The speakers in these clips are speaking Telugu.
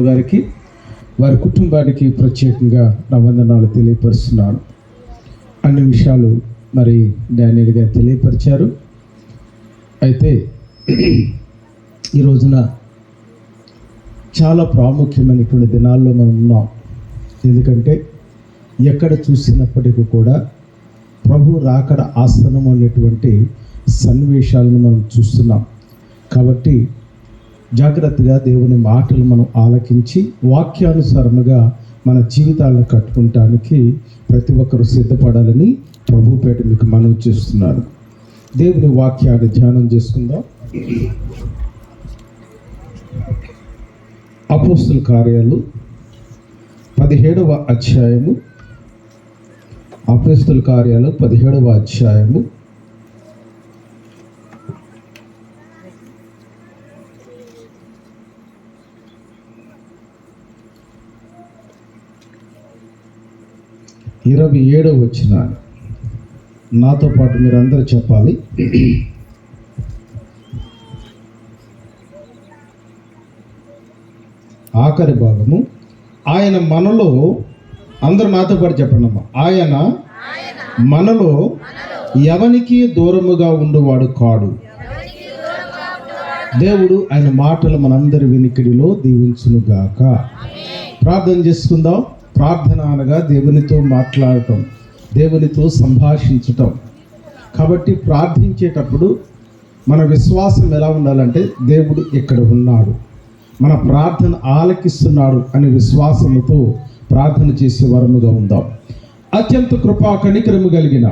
గారికి వారి కుటుంబానికి ప్రత్యేకంగా నా వందనాలు తెలియపరుస్తున్నాను. అన్ని విషయాలు మరి డానియల్ గారు తెలియపరిచారు. అయితే ఈ రోజున చాలా ప్రాముఖ్యమైనటువంటి దినాల్లో మనం ఉన్నాం. ఎందుకంటే ఎక్కడ చూసినప్పటికీ కూడా ప్రభు రాకడ ఆసనం అనేటువంటి సన్నివేశాలను మనం చూస్తున్నాం. కాబట్టి జాగ్రత్తగా దేవుని మాటలు మనం ఆలకించి వాక్యానుసారముగా మన జీవితాలను కట్టుకుంటానికి ప్రతి ఒక్కరూ సిద్ధపడాలని ప్రభుపేట మీకు మనవి చేస్తున్నాను. దేవుని వాక్యాన్ని ధ్యానం చేసుకుందాం. అపోస్తుల కార్యాలు 17వ అధ్యాయము. అపోస్తుల కార్యాలు 17వ అధ్యాయము 27వ వచనాన్ని నాతో పాటు మీరు అందరూ చెప్పాలి. ఆఖరి భాగము. ఆయన మనలో, అందరూ నాతో పాటు చెప్పండి అమ్మా. ఆయన మనలో ఎవనికి దూరముగా ఉండువాడు కాడు. దేవుడు ఆయన మాటలు మనందరి వినికిడిలో దీవించునుగాక. ప్రార్థన చేసుకుందాం. ప్రార్థన అనగా దేవునితో మాట్లాడటం, దేవునితో సంభాషించటం. కాబట్టి ప్రార్థించేటప్పుడు మన విశ్వాసం ఎలా ఉండాలంటే దేవుడు ఇక్కడ ఉన్నాడు, మన ప్రార్థన ఆలకిస్తున్నాడు అనే విశ్వాసముతో ప్రార్థన చేసే వరముగా ఉందాం. అత్యంత కృపా కనికరము కలిగిన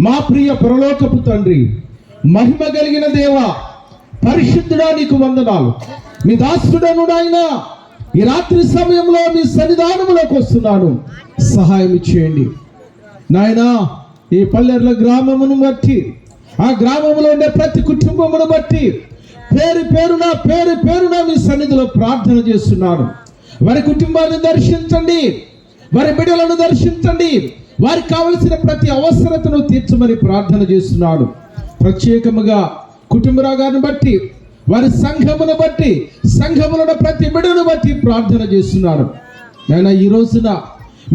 మా ప్రియ పరలోకపు తండ్రి, మహిమ కలిగిన దేవా, పరిశుద్ధుడా నీకు వందనాలు. మీ దాసుడను నాయనా ఈ రాత్రి సమయంలో మీ సన్నిధానంలోకి వస్తున్నాను. సహాయం చేయండి నాయనా. ఈ పల్లెర్ల గ్రామమును బట్టి, ఆ గ్రామంలో ఉండే ప్రతి కుటుంబమును బట్టి పేరు పేరున మీ సన్నిధిలో ప్రార్థన చేస్తున్నాను. వారి కుటుంబాన్ని దర్శించండి, వారి బిడ్డలను దర్శించండి, వారికి కావలసిన ప్రతి అవసరతను తీర్చమని ప్రార్థన చేస్తున్నాను. ప్రత్యేకముగా కుటుంబరాగాన్ని బట్టి, వారి సంఘమును బట్టి, సంఘములను ప్రతి బిడ్డను బట్టి ప్రార్థన చేస్తున్నారు. నేను ఈ రోజున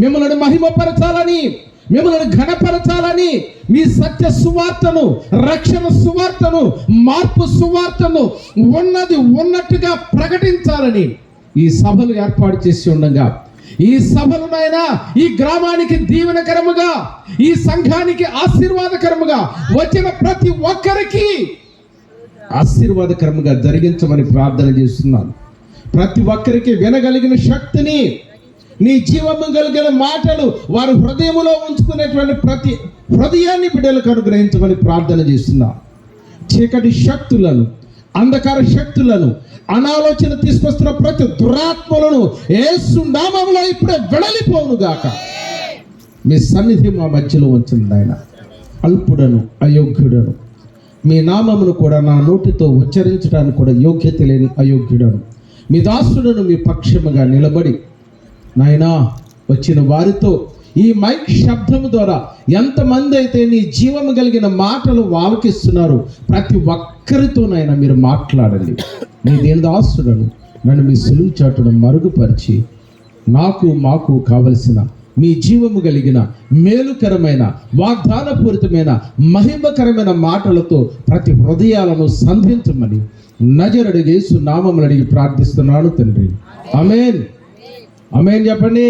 మిమ్మల్ని మహిమపరచాలని, మిమ్మల్ని ఘనపరచాలని, మీ సత్య సువార్తను, రక్షణ సువార్తను, మార్పు సువార్తను ఉన్నది ఉన్నట్టుగా ప్రకటించాలని ఈ సభలు ఏర్పాటు చేసి ఉండగా, ఈ సభలనైనా ఈ గ్రామానికి దీవెనకరముగా, ఈ సంఘానికి ఆశీర్వాదకరముగా వచ్చిన ప్రతి ఒక్కరికి ఆశీర్వాదకరంగా జరిగించమని ప్రార్థన చేస్తున్నాను. ప్రతి ఒక్కరికి వినగలిగిన శక్తిని, నీ జీవము కలిగిన మాటలు వారి హృదయములో ఉంచుకునేటువంటి ప్రతి హృదయాన్ని బిడ్డలకు అనుగ్రహించమని ప్రార్థన చేస్తున్నాను. చీకటి శక్తులను, అంధకార శక్తులను, అనాలోచన తీసుకొస్తున్న ప్రతి దురాత్మలను యేసు నామములో ఇప్పుడే వెడలిపోవును గాక. మీ సన్నిధి మా మధ్యలో ఉంచండి ఆయన. అల్పుడను, అయోగ్యుడను, మీ నామమును కూడా నా నోటితో ఉచ్చరించడానికి కూడా యోగ్యత లేని అయోగ్యుడను, మీ దాసుడను మీ పక్షముగా నిలబడి నాయనా వచ్చిన వారితో ఈ మైక్ శబ్దము ద్వారా ఎంతమంది అయితే నీ జీవము కలిగిన మాటలు ఆలకిస్తున్నారు, ప్రతి ఒక్కరితోనైనా మీరు మాట్లాడండి. నీ దేని దాసుడను నన్ను మీ సులువు చాటును మరుగుపరిచి మాకు కావలసిన మీ జీవము కలిగిన మేలుకరమైన, వాగ్దానపూరితమైన, మహిమకరమైన మాటలతో ప్రతి హృదయాలను సంధించమని నజరుడు యేసు నామమును అడిగి ప్రార్థిస్తున్నాను తండ్రి. ఆమేన్. ఆమేన్ చెప్పండి.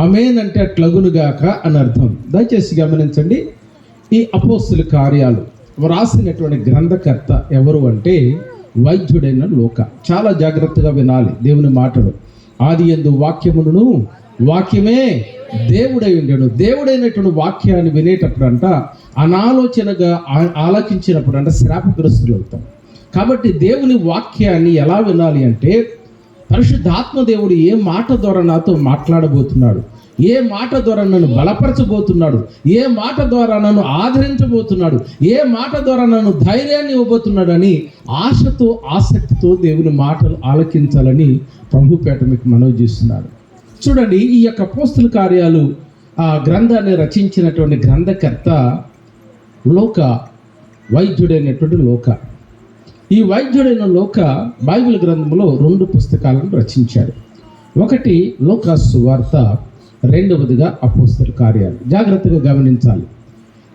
ఆమేన్ అంటే అట్లగునుగాక అని అర్థం. దయచేసి గమనించండి. ఈ అపోస్తుల కార్యాలు రాసినటువంటి గ్రంథకర్త ఎవరు అంటే వైద్యుడైన లూకా. చాలా జాగ్రత్తగా వినాలి దేవుని మాటలు. ఆదియందు వాక్యమును, వాక్యమే దేవుడై ఉండెను. దేవుడైనటువంటి వాక్యాన్ని వినేటప్పుడు అంట అనాలోచనగా ఆలకించినప్పుడు అంట శాపగ్రస్తులు అవుతాం. కాబట్టి దేవుని వాక్యాన్ని ఎలా వినాలి అంటే, పరిశుద్ధాత్మ దేవుడు ఏ మాట ద్వారా నాతో మాట్లాడబోతున్నాడు, ఏ మాట ద్వారా నన్ను బలపరచబోతున్నాడు, ఏ మాట ద్వారా నన్ను ఆదరించబోతున్నాడు, ఏ మాట ద్వారా నన్ను ధైర్యాన్ని ఇవ్వబోతున్నాడు అని ఆశతో, ఆసక్తితో దేవుని మాటలు ఆలకించాలని ప్రభుపేట మీకు మనవి చేస్తున్నాడు. చూడండి, ఈ యొక్క అపోస్తుల కార్యాలు ఆ గ్రంథాన్ని రచించినటువంటి గ్రంథకర్త లూకా, వైద్యుడైనటువంటి లూకా. ఈ వైద్యుడైన లూకా బైబిల్ గ్రంథంలో 2 పుస్తకాలను రచించాడు. ఒకటి లూకా సువార్త, రెండవదిగా అపోస్తల కార్యాలు. జాగ్రత్తగా గమనించాలి.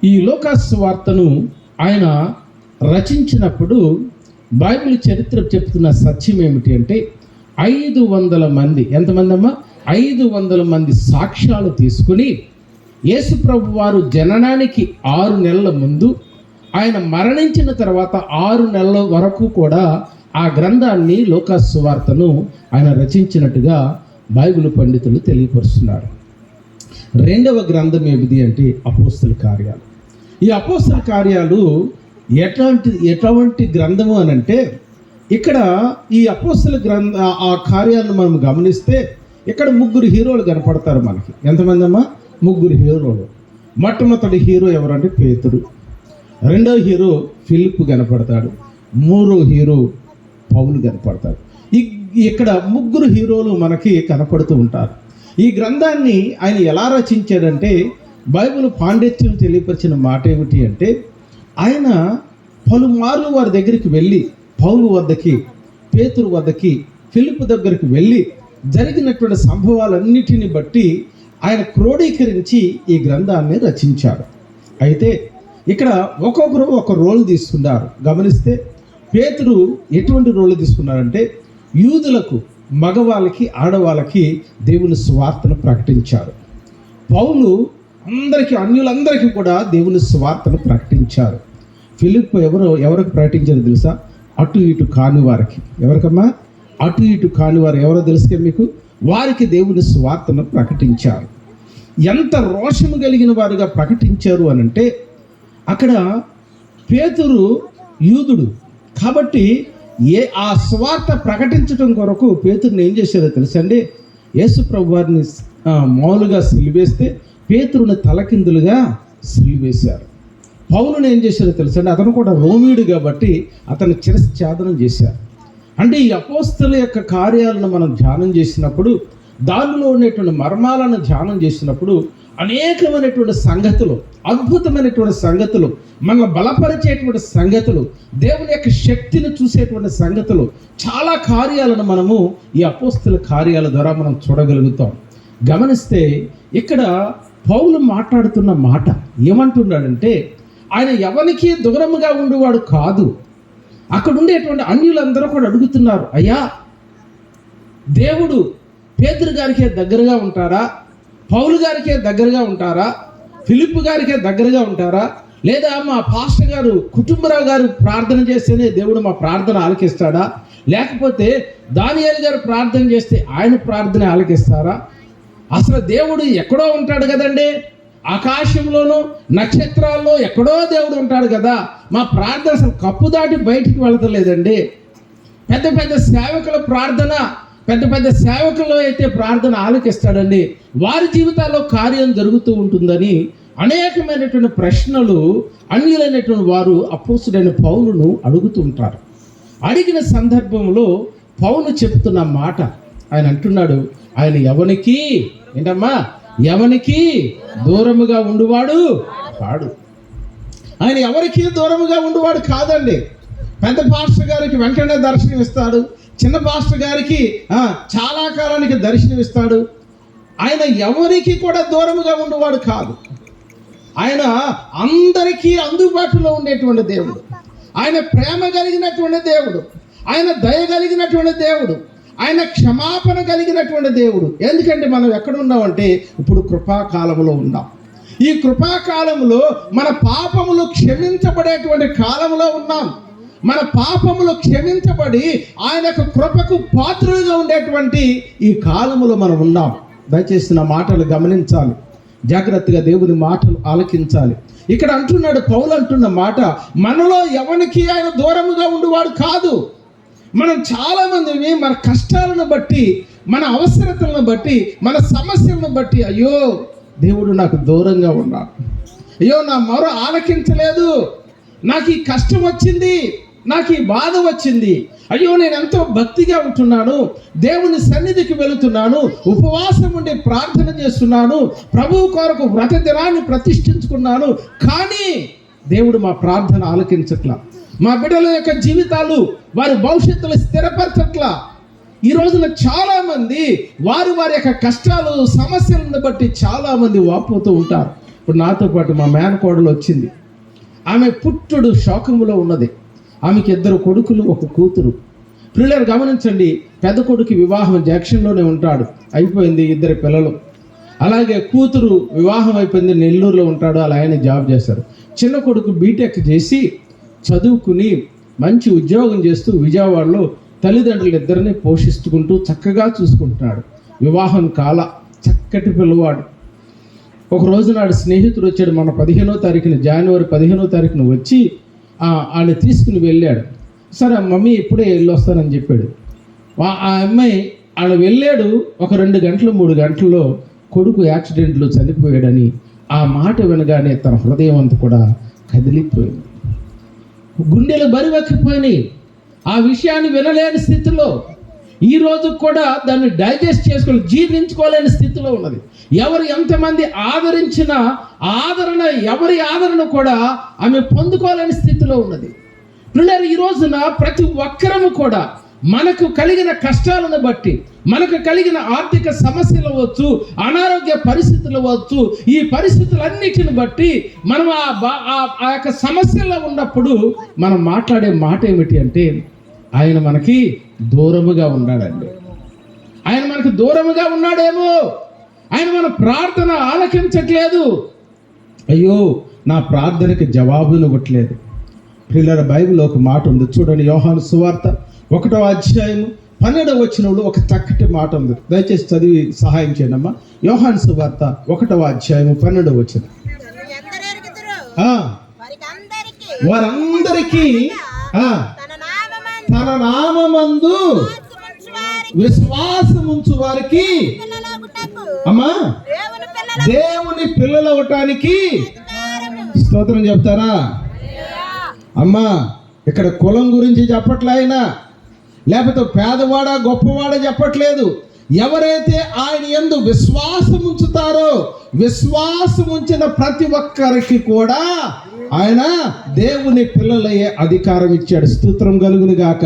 ఈ లూకా సువార్తను ఆయన రచించినప్పుడు బైబిల్ చరిత్ర చెప్తున్న సత్యం ఏమిటి అంటే 500 మంది, ఎంతమంది అమ్మా? 500 మంది సాక్ష్యాలు తీసుకుని యేసు ప్రభు వారు జననానికి 6 నెలల ముందు, ఆయన మరణించిన తర్వాత 6 నెలల వరకు కూడా ఆ గ్రంథాన్ని లూకా సువార్తను ఆయన రచించినట్టుగా బైబిల్ పండితులు తెలియపరుస్తున్నారు. రెండవ గ్రంథం ఏమిటి అంటే అపోస్తల కార్యాలు. ఈ అపోస్తల కార్యాలు ఎటువంటి గ్రంథము అని అంటే, ఇక్కడ ఈ అపోస్తల ఆ కార్యాలను మనం గమనిస్తే ఇక్కడ 3 హీరోలు కనపడతారు మనకి. ఎంతమంది అమ్మా? 3 హీరోలు. మొట్టమొదటి హీరో ఎవరంటే పేతురు, రెండవ హీరో ఫిలిప్ కనపడతాడు, మూడో హీరో పౌలు కనపడతాడు. ఇక్కడ 3 హీరోలు మనకి కనపడుతూ ఉంటారు. ఈ గ్రంథాన్ని ఆయన ఎలా రచించాడంటే, బైబిల్ పాండిత్యం తెలియపరిచిన మాట ఏమిటి అంటే, ఆయన పలుమార్లు వారి దగ్గరికి వెళ్ళి, పౌలు వద్దకి, పేతురు వద్దకి, ఫిలిప్ దగ్గరికి వెళ్ళి జరిగినటువంటి సంభవాలన్నిటిని బట్టి ఆయన క్రోడీకరించి ఈ గ్రంథాన్ని రచించాడు. అయితే ఇక్కడ ఒక్కొక్కరు ఒక రోల్ తీసుకున్నారు. గమనిస్తే పేతురు ఎటువంటి రోల్ తీసుకున్నారంటే, యూదులకు, మగవాళ్ళకి, ఆడవాళ్ళకి దేవుని సువార్తను ప్రకటించారు. పౌలు అందరికీ, అన్యులందరికీ కూడా దేవుని సువార్తను ప్రకటించారు. ఫిలిప్ ఎవరికి ప్రకటించారు తెలుసా? అటు ఇటు కాని వారికి. ఎవరికమ్మా? అటు ఇటు కాని వారు ఎవరో తెలుసుకే మీకు? వారికి దేవుని సువార్తను ప్రకటించారు. ఎంత రోషము కలిగిన వారుగా ప్రకటించారు అనంటే, అక్కడ పేతురు యూదుడు కాబట్టి ఆ సువార్త ప్రకటించడం కొరకు పేతురుని ఏం చేశారో తెలుసండి? యేసు ప్రభు వారిని మామూలుగా సిలివేస్తే పేతురుని తలకిందులుగా సిలివేశారు. పౌలుని ఏం చేశారో తెలుసండి? అతను కూడా రోమీయుడు కాబట్టి అతను శిరశ్ఛేదనం చేశారు. అంటే ఈ అపోస్తల యొక్క కార్యాలను మనం ధ్యానం చేసినప్పుడు, దానిలో ఉండేటువంటి మర్మాలను ధ్యానం చేసినప్పుడు అనేకమైనటువంటి సంగతులు, అద్భుతమైనటువంటి సంగతులు, మనల్ని బలపరిచేటువంటి సంగతులు, దేవుని యొక్క శక్తిని చూసేటువంటి సంగతులు, చాలా కార్యాలను మనము ఈ అపోస్తల కార్యాల ద్వారా మనం చూడగలుగుతాం. గమనిస్తే ఇక్కడ పౌలు మాట్లాడుతున్న మాట ఏమంటున్నాడంటే, ఆయన ఎవరికి దూరముగా ఉండేవాడు కాదు. అక్కడ ఉండేటువంటి అన్యులందరూ కూడా అడుగుతున్నారు, అయ్యా దేవుడు పేతురు గారికే దగ్గరగా ఉంటారా? పౌలు గారికే దగ్గరగా ఉంటారా? ఫిలిప్ గారికే దగ్గరగా ఉంటారా? లేదా మా పాస్టర్ గారు కుటుంబరావు గారు ప్రార్థన చేస్తేనే దేవుడు మా ప్రార్థన ఆలకిస్తాడా? లేకపోతే దానియేలు గారు ప్రార్థన చేస్తే ఆయన ప్రార్థన ఆలకిస్తారా? అసలు దేవుడు ఎక్కడో ఉంటాడు కదండి, ఆకాశంలోనూ నక్షత్రాల్లో ఎక్కడో దేవుడు ఉంటాడు కదా. మా ప్రార్థన అసలు కప్పు దాటి బయటికి వెళతలేదండి. పెద్ద పెద్ద సేవకుల ప్రార్థన, పెద్ద పెద్ద సేవకులు అయితే ప్రార్థన ఆలకిస్తాడండి, వారి జీవితాల్లో కార్యం జరుగుతూ ఉంటుందని అనేకమైనటువంటి ప్రశ్నలు అన్యులైనటువంటి వారు అపోస్తుడైన పౌలును అడుగుతూ ఉంటారు. అడిగిన సందర్భంలో పౌలు చెప్తున్న మాట, ఆయన అంటున్నాడు, ఆయన ఎవనికి ఏంటమ్మా? ఎవనికి దూరముగా ఉండువాడు కాడు. ఆయన ఎవరికి దూరముగా ఉండువాడు కాదండి. పెద్ద పాస్టర్ గారికి వెంటనే దర్శనం ఇస్తాడు, చిన్న పాస్టర్ గారికి చాలా కాలానికి దర్శనం ఇస్తాడు. ఆయన ఎవరికి కూడా దూరముగా ఉండేవాడు కాదు. ఆయన అందరికీ అందుబాటులో ఉండేటువంటి దేవుడు. ఆయన ప్రేమ కలిగినటువంటి దేవుడు, ఆయన దయ కలిగినటువంటి దేవుడు, ఆయన క్షమాపణ కలిగినటువంటి దేవుడు. ఎందుకంటే మనం ఎక్కడ ఉన్నామంటే ఇప్పుడు కృపాకాలంలో ఉన్నాం. ఈ కృపాకాలంలో మన పాపములు క్షమించబడేటువంటి కాలంలో ఉన్నాం. మన పాపములు క్షమించబడి ఆయన యొక్క కృపకు పాత్రులుగా ఉండేటువంటి ఈ కాలములో మనం ఉన్నాం. దయచేసి నా మాటలు గమనించాలి, జాగ్రత్తగా దేవుని మాటలు ఆలకించాలి. ఇక్కడ అంటున్నాడు పౌలు అంటున్న మాట, మనలో ఎవరికి ఆయన దూరముగా ఉండేవాడు కాదు. మనం చాలామందిని మన కష్టాలను బట్టి, మన అవసరతలను బట్టి, మన సమస్యలను బట్టి, అయ్యో దేవుడు నాకు దూరంగా ఉన్నాడు, అయ్యో నా మొర ఆలకించలేదు, నాకు ఈ కష్టం వచ్చింది, నాకు ఈ బాధ వచ్చింది, అయ్యో నేను ఎంతో భక్తిగా ఉంటున్నాను, దేవుని సన్నిధికి వెళుతున్నాను, ఉపవాసం ఉండి ప్రార్థన చేస్తున్నాను, ప్రభువు కొరకు వ్రత దినాన్ని ప్రతిష్ఠించుకున్నాను, కానీ దేవుడు మా ప్రార్థన ఆలకించట్లా. మా బిడ్డల యొక్క జీవితాలు వారి భవిష్యత్తులో స్థిరపరచట్లా. ఈ రోజున చాలామంది వారి యొక్క కష్టాలు సమస్యలను బట్టి చాలామంది వాపోతూ ఉంటారు. ఇప్పుడు నాతో పాటు మా మేనకోడలు వచ్చింది. ఆమె పుట్టుడు శోకములో ఉన్నది. ఆమెకి 2 కొడుకులు, 1 కూతురు. పిల్లలు గమనించండి, పెద్ద కొడుకు వివాహం జంక్షన్లోనే ఉంటాడు, అయిపోయింది, 2 పిల్లలు. అలాగే కూతురు వివాహం అయిపోయింది, నెల్లూరులో ఉంటాడు, అలా ఆయన జాబ్ చేస్తారు. చిన్న కొడుకు బీటెక్ చేసి చదువుకుని మంచి ఉద్యోగం చేస్తూ విజయవాడలో తల్లిదండ్రులు 2ని పోషించుకుంటూ చక్కగా చూసుకుంటున్నాడు. వివాహం కాల చక్కటి పిల్లవాడు. ఒక రోజు నాడు స్నేహితుడు వచ్చాడు. మన 15వ తారీఖున, జనవరి 15వ తారీఖున వచ్చి ఆయన తీసుకుని వెళ్ళాడు. సరే మమ్మీ ఇప్పుడే వెళ్ళొస్తానని చెప్పాడు. ఆ అమ్మాయి ఆయన వెళ్ళాడు. ఒక 2 గంటలు 3 గంటల్లో కొడుకు యాక్సిడెంట్లో చనిపోయాడని ఆ మాట వినగానే తన హృదయం అంతా కూడా కదిలిపోయింది. గుండెలు బరివెక్కిపోయినాయి. ఆ విషయాన్ని వినలేని స్థితిలో, ఈ రోజు కూడా దాన్ని డైజెస్ట్ చేసుకోవాలి, జీర్ణించుకోలేని స్థితిలో ఉన్నది. ఎవరు ఎంతమంది ఆదరించినా ఎవరి ఆదరణ కూడా ఆమె పొందుకోలేని స్థితిలో ఉన్నది. పిల్లలు, ఈ రోజున ప్రతి ఒక్కరము కూడా మనకు కలిగిన కష్టాలను బట్టి, మనకు కలిగిన ఆర్థిక సమస్యలు అవ్వచ్చు, అనారోగ్య పరిస్థితులు అవ్వచ్చు, ఈ పరిస్థితులన్నిటిని బట్టి మనం ఆ యొక్క సమస్యల్లో ఉన్నప్పుడు మనం మాట్లాడే మాట ఏమిటి అంటే, ఆయన మనకి దూరముగా ఉన్నాడండి. ఆయన మనకు దూరముగా ఉన్నాడేమో, ఆయన మన ప్రార్థన ఆలకించట్లేదు, అయ్యో నా ప్రార్థనకి జవాబునివ్వట్లేదు. పిల్లల బైబిల్లో ఒక మాట ఉంది చూడండి. యోహాను సువార్త 1వ అధ్యాయము 12వ వచనంలో ఒక చక్కటి మాట ఉంది. దయచేసి చదివి సహాయం చేయండి అమ్మా. యోహాను సువార్త 1వ అధ్యాయము 12వ వచనం. వారందరికీ తన నామమందు విశ్వాసముంచు వారికి అమ్మా దేవుని పిల్లలవటానికి స్తోత్రం చెప్తారా అమ్మా? ఇక్కడ కులం గురించి చెప్పట్లే ఆయన, లేకపోతే పేదవాడ గొప్పవాడ చెప్పట్లేదు. ఎవరైతే ఆయన యందు విశ్వాసం ఉంచుతారో, విశ్వాసం ఉంచిన ప్రతి ఒక్కరికి కూడా ఆయన దేవుని పిల్లలయ్యే అధికారం ఇచ్చాడు. స్తోత్రం కలుగును గాక.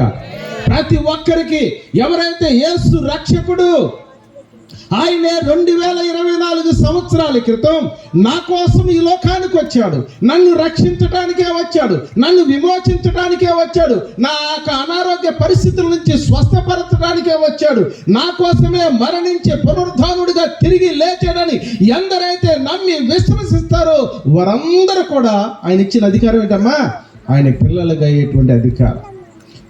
ప్రతి ఒక్కరికి, ఎవరైతే యేసు రక్షకుడు, ఆయనే 2024 సంవత్సరాల క్రితం నా కోసం ఈ లోకానికి వచ్చాడు, నన్ను రక్షించడానికే వచ్చాడు, నన్ను విమోచించడానికే వచ్చాడు, నా యొక్క అనారోగ్య పరిస్థితుల నుంచి స్వస్థపరచడానికే వచ్చాడు, నా కోసమే మరణించే పునరుద్ధానుడిగా తిరిగి లేచాడని ఎందరైతే నమ్మి విశ్వసిస్తారో వారందరూ కూడా ఆయన ఇచ్చిన అధికారం ఏంటమ్మా? ఆయన పిల్లలుగా అయ్యేటువంటి అధికారం.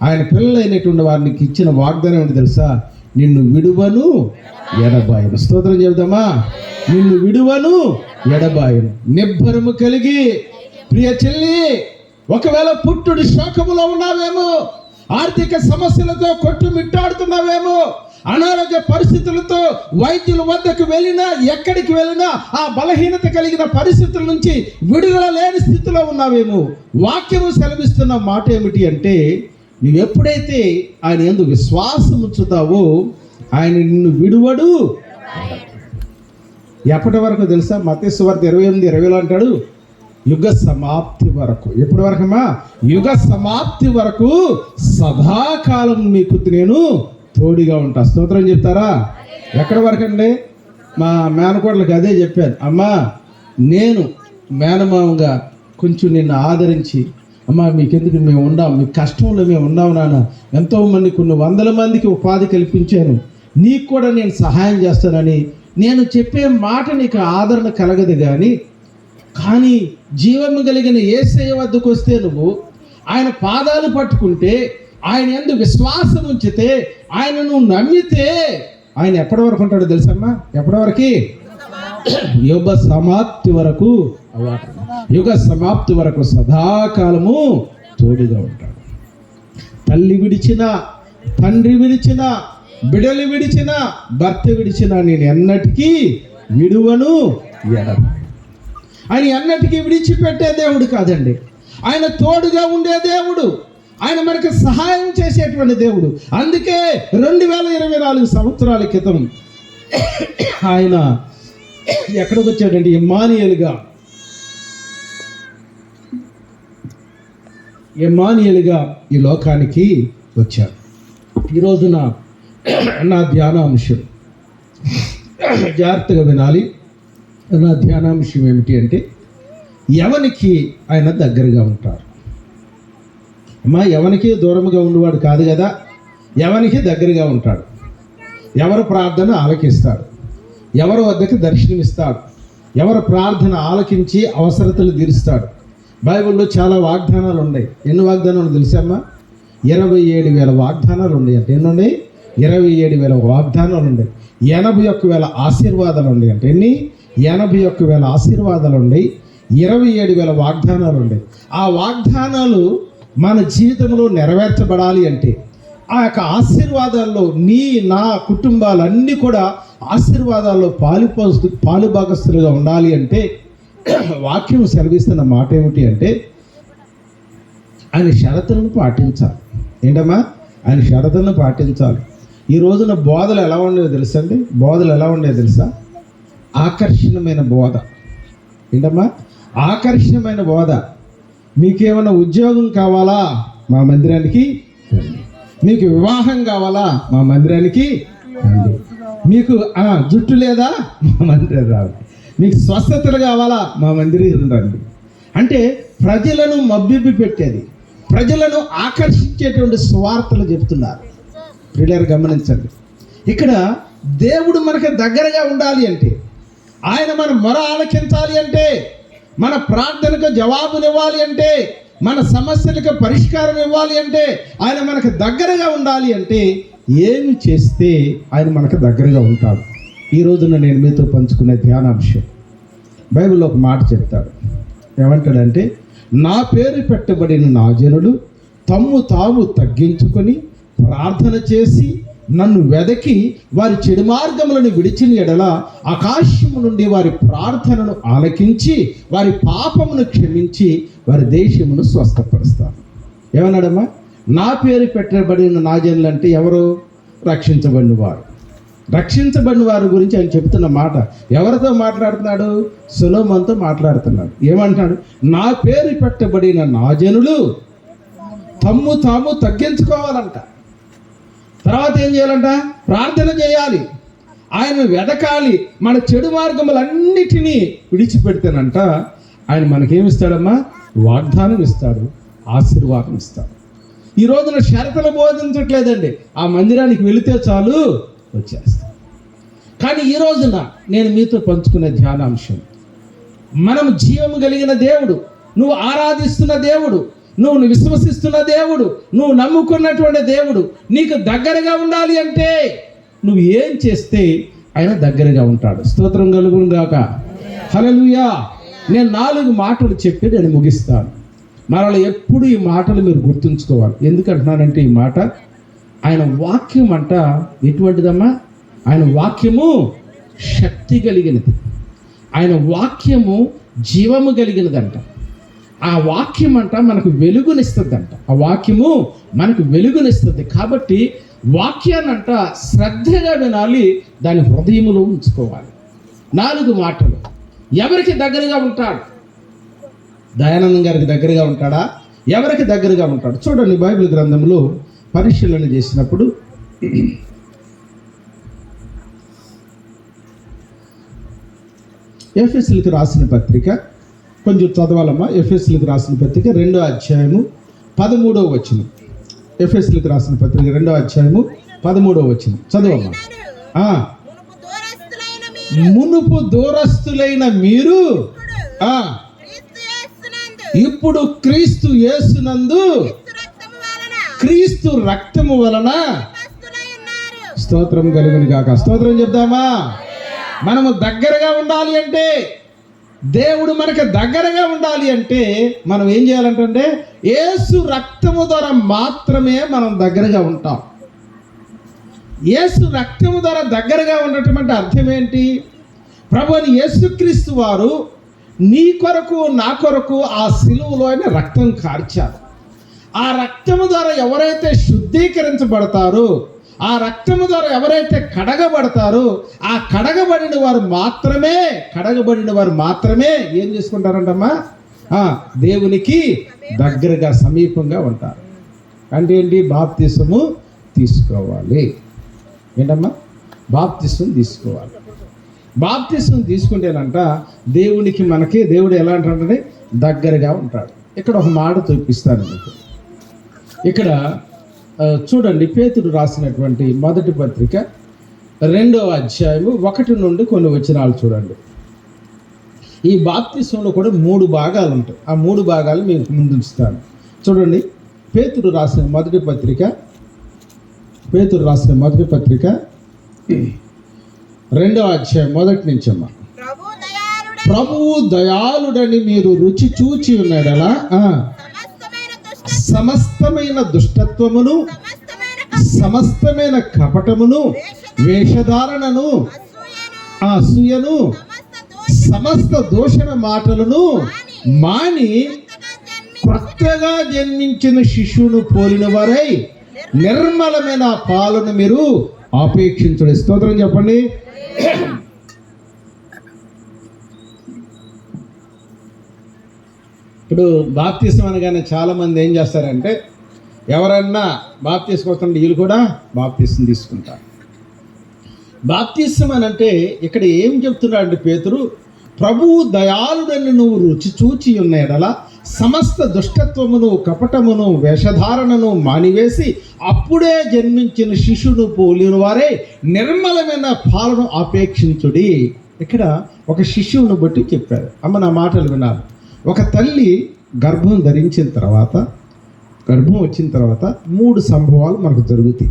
ఆయన పిల్లలైనటువంటి వారికి ఇచ్చిన వాగ్దానం ఏంటి తెలుసా? నిన్ను విడువను ఎడబాయను. స్తోత్రం చెబుదామా? నిన్ను విడువను ఎడబాయను. నిబ్బరము కలిగి ప్రియ చెల్లి, ఒకవేళ పుట్టుడు శోకములో ఉన్నావేమో, ఆర్థిక సమస్యలతో కొట్టుమిట్టాడుతున్నావేమో, అనారోగ్య పరిస్థితులతో వైద్యుల వద్దకు వెళ్ళినా, ఎక్కడికి వెళ్ళినా ఆ బలహీనత కలిగిన పరిస్థితుల నుంచి విడుదల లేని స్థితిలో ఉన్నావేమో, వాక్యము సెలవిస్తున్న మాట ఏమిటి అంటే, నువ్వు ఎప్పుడైతే ఆయన యందు విశ్వాసం ఉంచుతావో ఆయన నిన్ను విడువడు. ఎప్పటి వరకు తెలుసా? మత్తయి సువార్త 28:20 అంటాడు, యుగ సమాప్తి వరకు. ఎప్పటి వరకమ్మా? యుగ సమాప్తి వరకు సదాకాలం మీకు నేను తోడుగా ఉంటా. స్తోత్రం చెప్తారా? ఎక్కడి వరకు అండి? మా మేనకోడలకు అదే చెప్పాను, అమ్మా నేను మేనమామగా కొంచెం నిన్ను ఆదరించి, అమ్మా మీకెందుకు మేము ఉండాం, మీ కష్టంలో మేము ఉన్నాం నాన్న, ఎంతోమంది కొన్ని 100 మందికి ఉపాధి కల్పించాను, నీకు కూడా నేను సహాయం చేస్తానని నేను చెప్పే మాట నీకు ఆదరణ కలగదు. కానీ జీవము కలిగిన యేసయ్య వద్దకు వస్తే నువ్వు ఆయన పాదాలు పట్టుకుంటే, ఆయన యందు విశ్వాసం ఉంచితే, ఆయన నువ్వు నమ్మితే ఆయన ఎప్పటి వరకు ఉంటాడో తెలుసమ్మా? ఎప్పటి వరకు? యుగ సమాప్తి వరకు. యుగ సమాప్తి వరకు సదాకాలము తోడుగా ఉంటాడు. తల్లి విడిచిన, తండ్రి విడిచిన, బిడలు విడిచిన, భర్త విడిచిన నేను ఎన్నటికీ విడువను ఎడబాయను. ఆయన ఎన్నటికీ విడిచిపెట్టే దేవుడు కాదండి. ఆయన తోడుగా ఉండే దేవుడు, ఆయన మనకు సహాయం చేసేటువంటి దేవుడు. అందుకే 2024 సంవత్సరాల క్రితం ఆయన ఎక్కడికి వచ్చాడంటే, ఇమ్మానుయేలుగా ఎమ్మానుయేలుగా ఈ లోకానికి వచ్చాడు. ఈ రోజున నా ధ్యానాంశం జాగ్రత్తగా వినాలి. నా ధ్యానాంశం ఏమిటి అంటే, ఎవనికి ఆయన దగ్గరగా ఉంటారు. అమ్మా, ఎవరికి దూరముగా ఉండేవాడు కాదు కదా, ఎవరికి దగ్గరగా ఉంటాడు. ఎవరు ప్రార్థన ఆలకిస్తాడు, ఎవరి వద్దకు దర్శనమిస్తాడు, ఎవరి ప్రార్థన ఆలకించి అవసరతలు తీరుస్తాడు. బైబిల్లో చాలా వాగ్దానాలు ఉన్నాయి. ఎన్ని వాగ్దానాలు తెలుసమ్మా? 27,000 వాగ్దానాలు ఉన్నాయి. అంటే ఎన్ని ఉన్నాయి? 27,000 వాగ్దానాలు ఉన్నాయి. 81,000 ఆశీర్వాదాలు ఉన్నాయి. అంటే ఎన్ని? 81,000 ఆశీర్వాదాలు ఉన్నాయి. 27,000 వాగ్దానాలు ఉన్నాయి. ఆ వాగ్దానాలు మన జీవితంలో నెరవేర్చబడాలి అంటే, ఆ యొక్క ఆశీర్వాదాల్లో నీ నా కుటుంబాలన్నీ కూడా ఆశీర్వాదాల్లో పాలుభాగస్తులుగా ఉండాలి అంటే, వాక్యం సెలవిస్తున్న మాట ఏమిటి అంటే, ఆయన షరతులను పాటించాలి. ఏంటమ్మా? ఆయన షరతులను పాటించాలి. ఈ రోజున బోధలు ఎలా ఉండేవో తెలుసండి? బోధలు ఎలా ఉండేవో తెలుసా? ఆకర్షణమైన బోధ. ఏంటమ్మా? ఆకర్షణమైన బోధ. మీకేమైనా ఉద్యోగం కావాలా? మా మందిరానికి రండి. మీకు వివాహం కావాలా? మా మందిరానికి రండి. మీకు జుట్టు లేదా? మా మందిరం రావాలి. మీకు స్వస్థతలు కావాలా? మా మందిరం రండి. అంటే ప్రజలను మభ్యపి పెట్టేది, ప్రజలను ఆకర్షించేటువంటి స్వార్థలు చెప్తున్నారు. ప్రియులారా గమనించండి. ఇక్కడ దేవుడు మనకు దగ్గరగా ఉండాలి అంటే, ఆయన మన మొర ఆలకించాలి అంటే, మన ప్రార్థనకు జవాబునివ్వాలి అంటే, మన సమస్యలకు పరిష్కారం ఇవ్వాలి అంటే, ఆయన మనకు దగ్గరగా ఉండాలి అంటే ఏమి చేస్తే ఆయన మనకు దగ్గరగా ఉంటాడు? ఈ రోజున నేను మీతో పంచుకునే ధ్యానాంశం, బైబిల్లో ఒక మాట చెప్తాడు. ఏమంటాడంటే, నా పేరు పెట్టబడిన నా జనులు తమ్ము తాము తగ్గించుకొని ప్రార్థన చేసి నన్ను వెదకి వారి చెడు మార్గములను విడిచిన ఎడల ఆకాశము నుండి వారి ప్రార్థనను ఆలకించి వారి పాపమును క్షమించి వారి దేశమును స్వస్థపరుస్తాను. ఏమన్నాడమ్మా? నా పేరు పెట్టబడిన నా జనులు అంటే ఎవరు? రక్షించబడిన వారు. రక్షించబడిన వారి గురించి ఆయన చెప్తున్న మాట ఎవరితో మాట్లాడుతున్నాడు? సొలొమోనుతో మాట్లాడుతున్నాడు. ఏమంటున్నాడు? నా పేరు పెట్టబడిన నా జనులు తమ్ము తాము తగ్గించుకోవాలంట. తర్వాత ఏం చేయాలంట? ప్రార్థన చేయాలి, ఆయన వెదకాలి, మన చెడు మార్గములన్నిటినీ విడిచిపెడితేనంట ఆయన మనకేమిస్తాడమ్మా? వాగ్దానం ఇస్తాడు, ఆశీర్వాదం ఇస్తాడు. ఈ రోజున షరతులు బోధించట్లేదండి. ఆ మందిరానికి వెళితే చాలు వచ్చేస్తాం. కానీ ఈ రోజున నేను మీతో పంచుకునే ధ్యానాంశం, మనం జీవము కలిగిన దేవుడు, నువ్వు ఆరాధిస్తున్న దేవుడు, నువ్వు విశ్వసిస్తున్న దేవుడు, నువ్వు నమ్ముకున్నటువంటి దేవుడు నీకు దగ్గరగా ఉండాలి అంటే నువ్వు ఏం చేస్తే ఆయన దగ్గరగా ఉంటాడు. స్తోత్రం కలుగును గాక. హల్లెలూయా. నేను 4 మాటలు చెప్పి నేను ముగిస్తాను. మరలా ఎప్పుడు ఈ మాటలు మీరు గుర్తుంచుకోవాలి. ఎందుకంటున్నానంటే ఈ మాట, ఆయన వాక్యం అంట ఎటువంటిదమ్మా? ఆయన వాక్యము శక్తి కలిగినది, ఆయన వాక్యము జీవము కలిగినదంట. ఆ వాక్యం అంట మనకు వెలుగునిస్తుంది అంట. ఆ వాక్యము మనకు వెలుగునిస్తుంది. కాబట్టి వాక్యాన్ని అంట శ్రద్ధగా వినాలి, దాని హృదయములో ఉంచుకోవాలి. 4 మాటలు. ఎవరికి దగ్గరగా ఉంటాడు? దయానందం గారికి దగ్గరగా ఉంటాడా? ఎవరికి దగ్గరగా ఉంటాడు? చూడండి, బైబిల్ గ్రంథంలో పరిశీలన చేసినప్పుడు ఎఫెసీయులకు రాసిన పత్రిక కొంచెం చదవాలమ్మా. ఎఫెసీయులకు రాసిన పత్రిక 2వ అధ్యాయము 13వ వచనం. ఎఫెసీయులకు రాసిన పత్రిక 2వ అధ్యాయము 13వ వచనం చదవమ్మా. మునుపు దూరస్తులైన మీరు ఇప్పుడు క్రీస్తు యేసునందు క్రీస్తు రక్తము వలన స్తోత్రం కలుగును గాక. స్తోత్రం చెప్దామా? మనము దగ్గరగా ఉండాలి అంటే, దేవుడు మనకు దగ్గరగా ఉండాలి అంటే మనం ఏం చేయాలంటే యేసు రక్తము ద్వారా మాత్రమే మనం దగ్గరగా ఉంటాం. యేసు రక్తము ద్వారా దగ్గరగా ఉండటం అంటే అర్థం ఏంటి? ప్రభువైన యేసుక్రీస్తు వారు నీ కొరకు నా కొరకు ఆ సిలువలో ఆయన రక్తం కార్చారు. ఆ రక్తము ద్వారా ఎవరైతే శుద్ధీకరించబడతారో, ఆ రక్తము ద్వారా ఎవరైతే కడగబడతారో, ఆ కడగబడిన వారు మాత్రమే ఏం చేసుకుంటారంటమ్మా? దేవునికి దగ్గరగా సమీపంగా ఉంటారు. అంటే ఏంటి? బాప్తిసము తీసుకోవాలి. ఏంటమ్మా? బాప్తిసం తీసుకోవాలి. బాప్తిసం తీసుకుంటేనంట దేవునికి మనకి దేవుడు ఎలా అంటాడంటే దగ్గరగా ఉంటాడు. ఇక్కడ ఒక మాట చూపిస్తాను మీకు. ఇక్కడ చూడండి, పేతురు రాసినటువంటి మొదటి పత్రిక 2వ అధ్యాయము 1 నుండి కొన్ని వచనాలు చూడండి. ఈ బాప్తిసంలో కూడా 3 భాగాలు ఉంటాయి. ఆ 3 భాగాలు మీకు ముందు ఉంచుతాను. చూడండి, పేతురు రాసిన మొదటి పత్రిక 2వ అధ్యాయం 1 నుంచి అమ్మా. ప్రభువు దయాళుడని మీరు రుచి చూచి ఉన్నాడలా సమస్తమైన దుష్టత్వమును, సమస్తమైన కపటమును, వేషధారణను, అసూయను, సమస్త దూషణ మాటలను మాని కొత్తగా జన్మించిన శిశువును పోలిన వారై నిర్మలమైన పాలను మీరు ఆపేక్షించండి. స్తోత్రం చెప్పండి. ఇప్పుడు బాప్తిసం అనగానే చాలామంది ఏం చేస్తారంటే, ఎవరన్నా బాప్తిసం వస్తుంటే వీళ్ళు కూడా బాప్తిసం తీసుకుంటారు. బాప్తిసం అని అంటే ఇక్కడ ఏం చెప్తున్నాడు అంటే పేతురు, ప్రభువు దయాళుడని నువ్వు రుచి చూచి ఉన్నాడలా సమస్త దుష్టత్వమును, కపటమును, వేషధారణను మానివేసి అప్పుడే జన్మించిన శిశువును పోలిన వారే నిర్మలమైన పాలను ఆపేక్షించుడి. ఇక్కడ ఒక శిశువును బట్టి చెప్పారు. అమ్మ, నా మాటలు వినాలి. ఒక తల్లి గర్భం వచ్చిన తర్వాత 3 సంభవాలు మనకు జరుగుతాయి.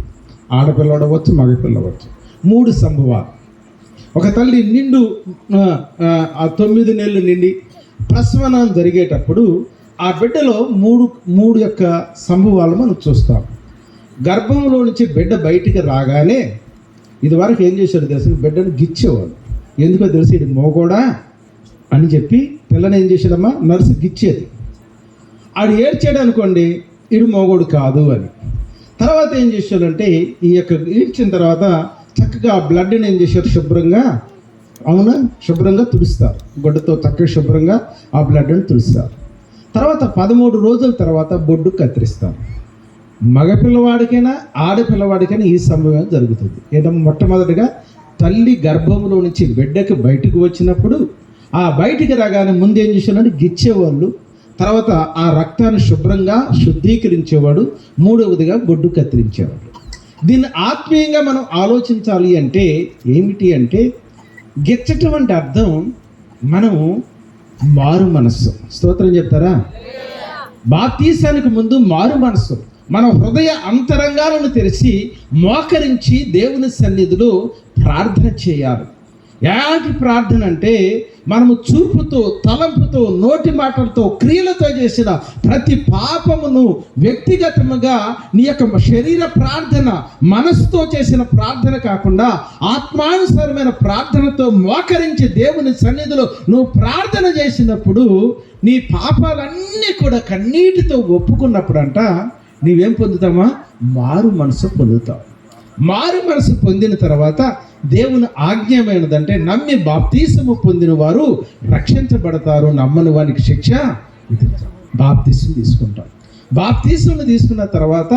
ఆడపిల్లడవచ్చు, మగపిల్లవచ్చు. 3 సంభవాలు. ఒక తల్లి నిండు 9 నెలలు నిండి ప్రసవనం జరిగేటప్పుడు ఆ బిడ్డలో మూడు యొక్క సంభవాలు మనం చూస్తాం. గర్భంలో నుంచి బిడ్డ బయటికి రాగానే ఇదివరకు ఏం చేశాడు తెలుసు? బిడ్డను గిచ్చేవాడు. ఎందుకో తెలిసి ఇది మోగోడా అని చెప్పి పిల్లని ఏం చేశాడమ్మా? నర్సు గిచ్చేది. ఆడు ఏడ్చాడు అనుకోండి, ఇడు మోగోడు కాదు అని. తర్వాత ఏం చేశాడంటే ఈ యొక్క ఈడ్చిన తర్వాత చక్కగా ఆ బ్లడ్ని ఏం చేశారు? శుభ్రంగా తుడుస్తారు. గుడ్డతో చక్కగా శుభ్రంగా ఆ బ్లడ్ని తుడుస్తారు. తర్వాత 13 రోజుల తర్వాత బొడ్డు కత్తిరిస్తారు. మగపిల్లవాడికైనా ఆడపిల్లవాడికైనా ఈ సంభవం జరుగుతుంది. ఏంటంటే మొట్టమొదటిగా తల్లి గర్భంలో నుంచి బిడ్డకి బయటకు వచ్చినప్పుడు ఆ బయటికి రాగానే ముందు ఏం చేశారంటే గిచ్చేవాళ్ళు, తర్వాత ఆ రక్తాన్ని శుభ్రంగా శుద్ధీకరించేవాడు, 3వదిగా బొడ్డు కత్తిరించేవాడు. దీన్ని ఆత్మీయంగా మనం ఆలోచించాలి అంటే ఏమిటి అంటే, గిచ్చటం అంటే అర్థం మనం మారు మనస్సు. స్తోత్రం చెప్తారా? బాప్తీసానికి ముందు మారు మనస్సు, మన హృదయ అంతరంగాలను తెరిచి మోకరించి దేవుని సన్నిధిలో ప్రార్థన చేయాలి. ఎలాంటి ప్రార్థన అంటే, మనము చూపుతో, తలంపుతో, నోటి మాటలతో, క్రియలతో చేసిన ప్రతి పాపమును వ్యక్తిగతముగా నీ యొక్క శరీర ప్రార్థన, మనసుతో చేసిన ప్రార్థన కాకుండా ఆత్మానుసారమైన ప్రార్థనతో మోకరించి దేవుని సన్నిధిలో నువ్వు ప్రార్థన చేసినప్పుడు నీ పాపాలన్నీ కూడా కన్నీటితో ఒప్పుకున్నప్పుడంట నీవేం పొందుతామా? మారు మనసు పొందుతావు. మారు మనసు పొందిన తర్వాత దేవుని ఆజ్ఞమైనదంటే నమ్మి బాప్తీసము పొందిన వారు రక్షించబడతారు, నమ్మని వారికి శిక్ష. బాప్తీసం తీసుకుంటాం. బాప్తీసం తీసుకున్న తర్వాత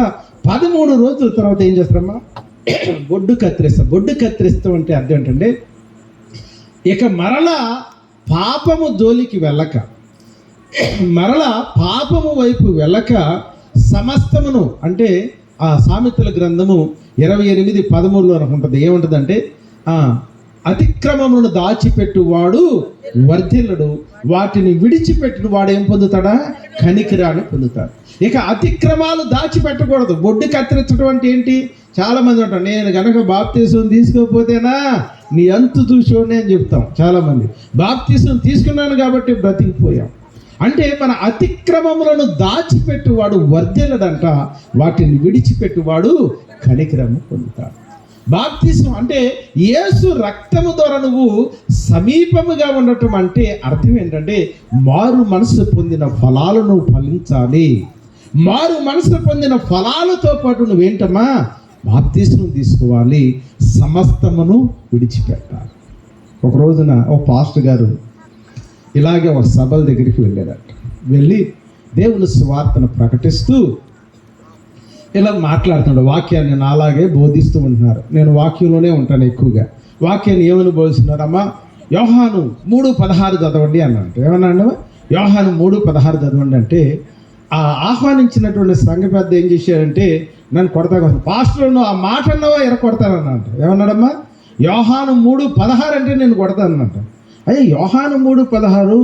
13 రోజుల తర్వాత ఏం చేస్తారమ్మా? బొడ్డు కత్తిరిస్తాం. బొడ్డు కత్తిరిస్తాం అంటే అర్థం ఏంటంటే, ఇక మరలా పాపము జోలికి వెళ్ళక, మరలా పాపము వైపు వెళ్ళక సమస్తమును, అంటే ఆ సామెతల గ్రంథము 28:13 అనుకుంటుంది. ఏముంటుందంటే, అతిక్రమములను దాచిపెట్టువాడు వర్ధిల్లడు, వాటిని విడిచిపెట్టిన వాడు ఏం పొందుతాడా? కనికరాన్ని పొందుతాడు. ఇక అతిక్రమాలు దాచిపెట్టకూడదు. బొడ్డు కత్తిరించడం అంటే ఏంటి? చాలామంది అంటారు, నేను కనుక బాప్తీసం తీసుకోకపోతేనా నీ అంతు చూసుకోండి అని చెప్తాం. చాలామంది బాప్తీసం తీసుకున్నాను కాబట్టి బ్రతికిపోయాం అంటే, మన అతిక్రమములను దాచిపెట్టువాడు వర్ధిల్లడంట, వాటిని విడిచిపెట్టువాడు కనికరము పొందుతాడు. బాప్తిసం అంటే యేసు రక్తము ద్వారా నువ్వు సమీపముగా ఉండటం అంటే అర్థం ఏంటంటే, మారు మనసు పొందిన ఫలాలు నువ్వు ఫలించాలి. మారు మనసు పొందిన ఫలాలతో పాటు నువ్వేంటమ్మా? బాప్తిసం తీసుకోవాలి, సమస్తమును విడిచిపెట్టాలి. ఒక రోజున ఒక పాస్టర్ గారు ఇలాగే ఒక సభల దగ్గరికి వెళ్ళారట. వెళ్ళి దేవుని సువార్తను ప్రకటిస్తూ ఇలా మాట్లాడుతున్నాడు. వాక్యాన్ని నాలాగే బోధిస్తూ ఉంటున్నారు. నేను వాక్యంలోనే ఉంటాను ఎక్కువగా. వాక్యాన్ని ఏమని బోధిస్తున్నారమ్మా? యోహాను 3:16 చదవండి అన్నాడు. ఏమన్నా? యోహాను 3:16 చదవండి అంటే ఆ ఆహ్వానించినటువంటి సంఘ పెద్ద ఏం చేశాడంటే నన్ను కొడతా పాస్టర్ నువ్వు ఆ మాట అన్నావా కొడతానన్నట. ఏమన్నాడమ్మా? యోహాను 3:16 అంటే నేను కొడతానన్నట. అయ్యే యోహాను 3:16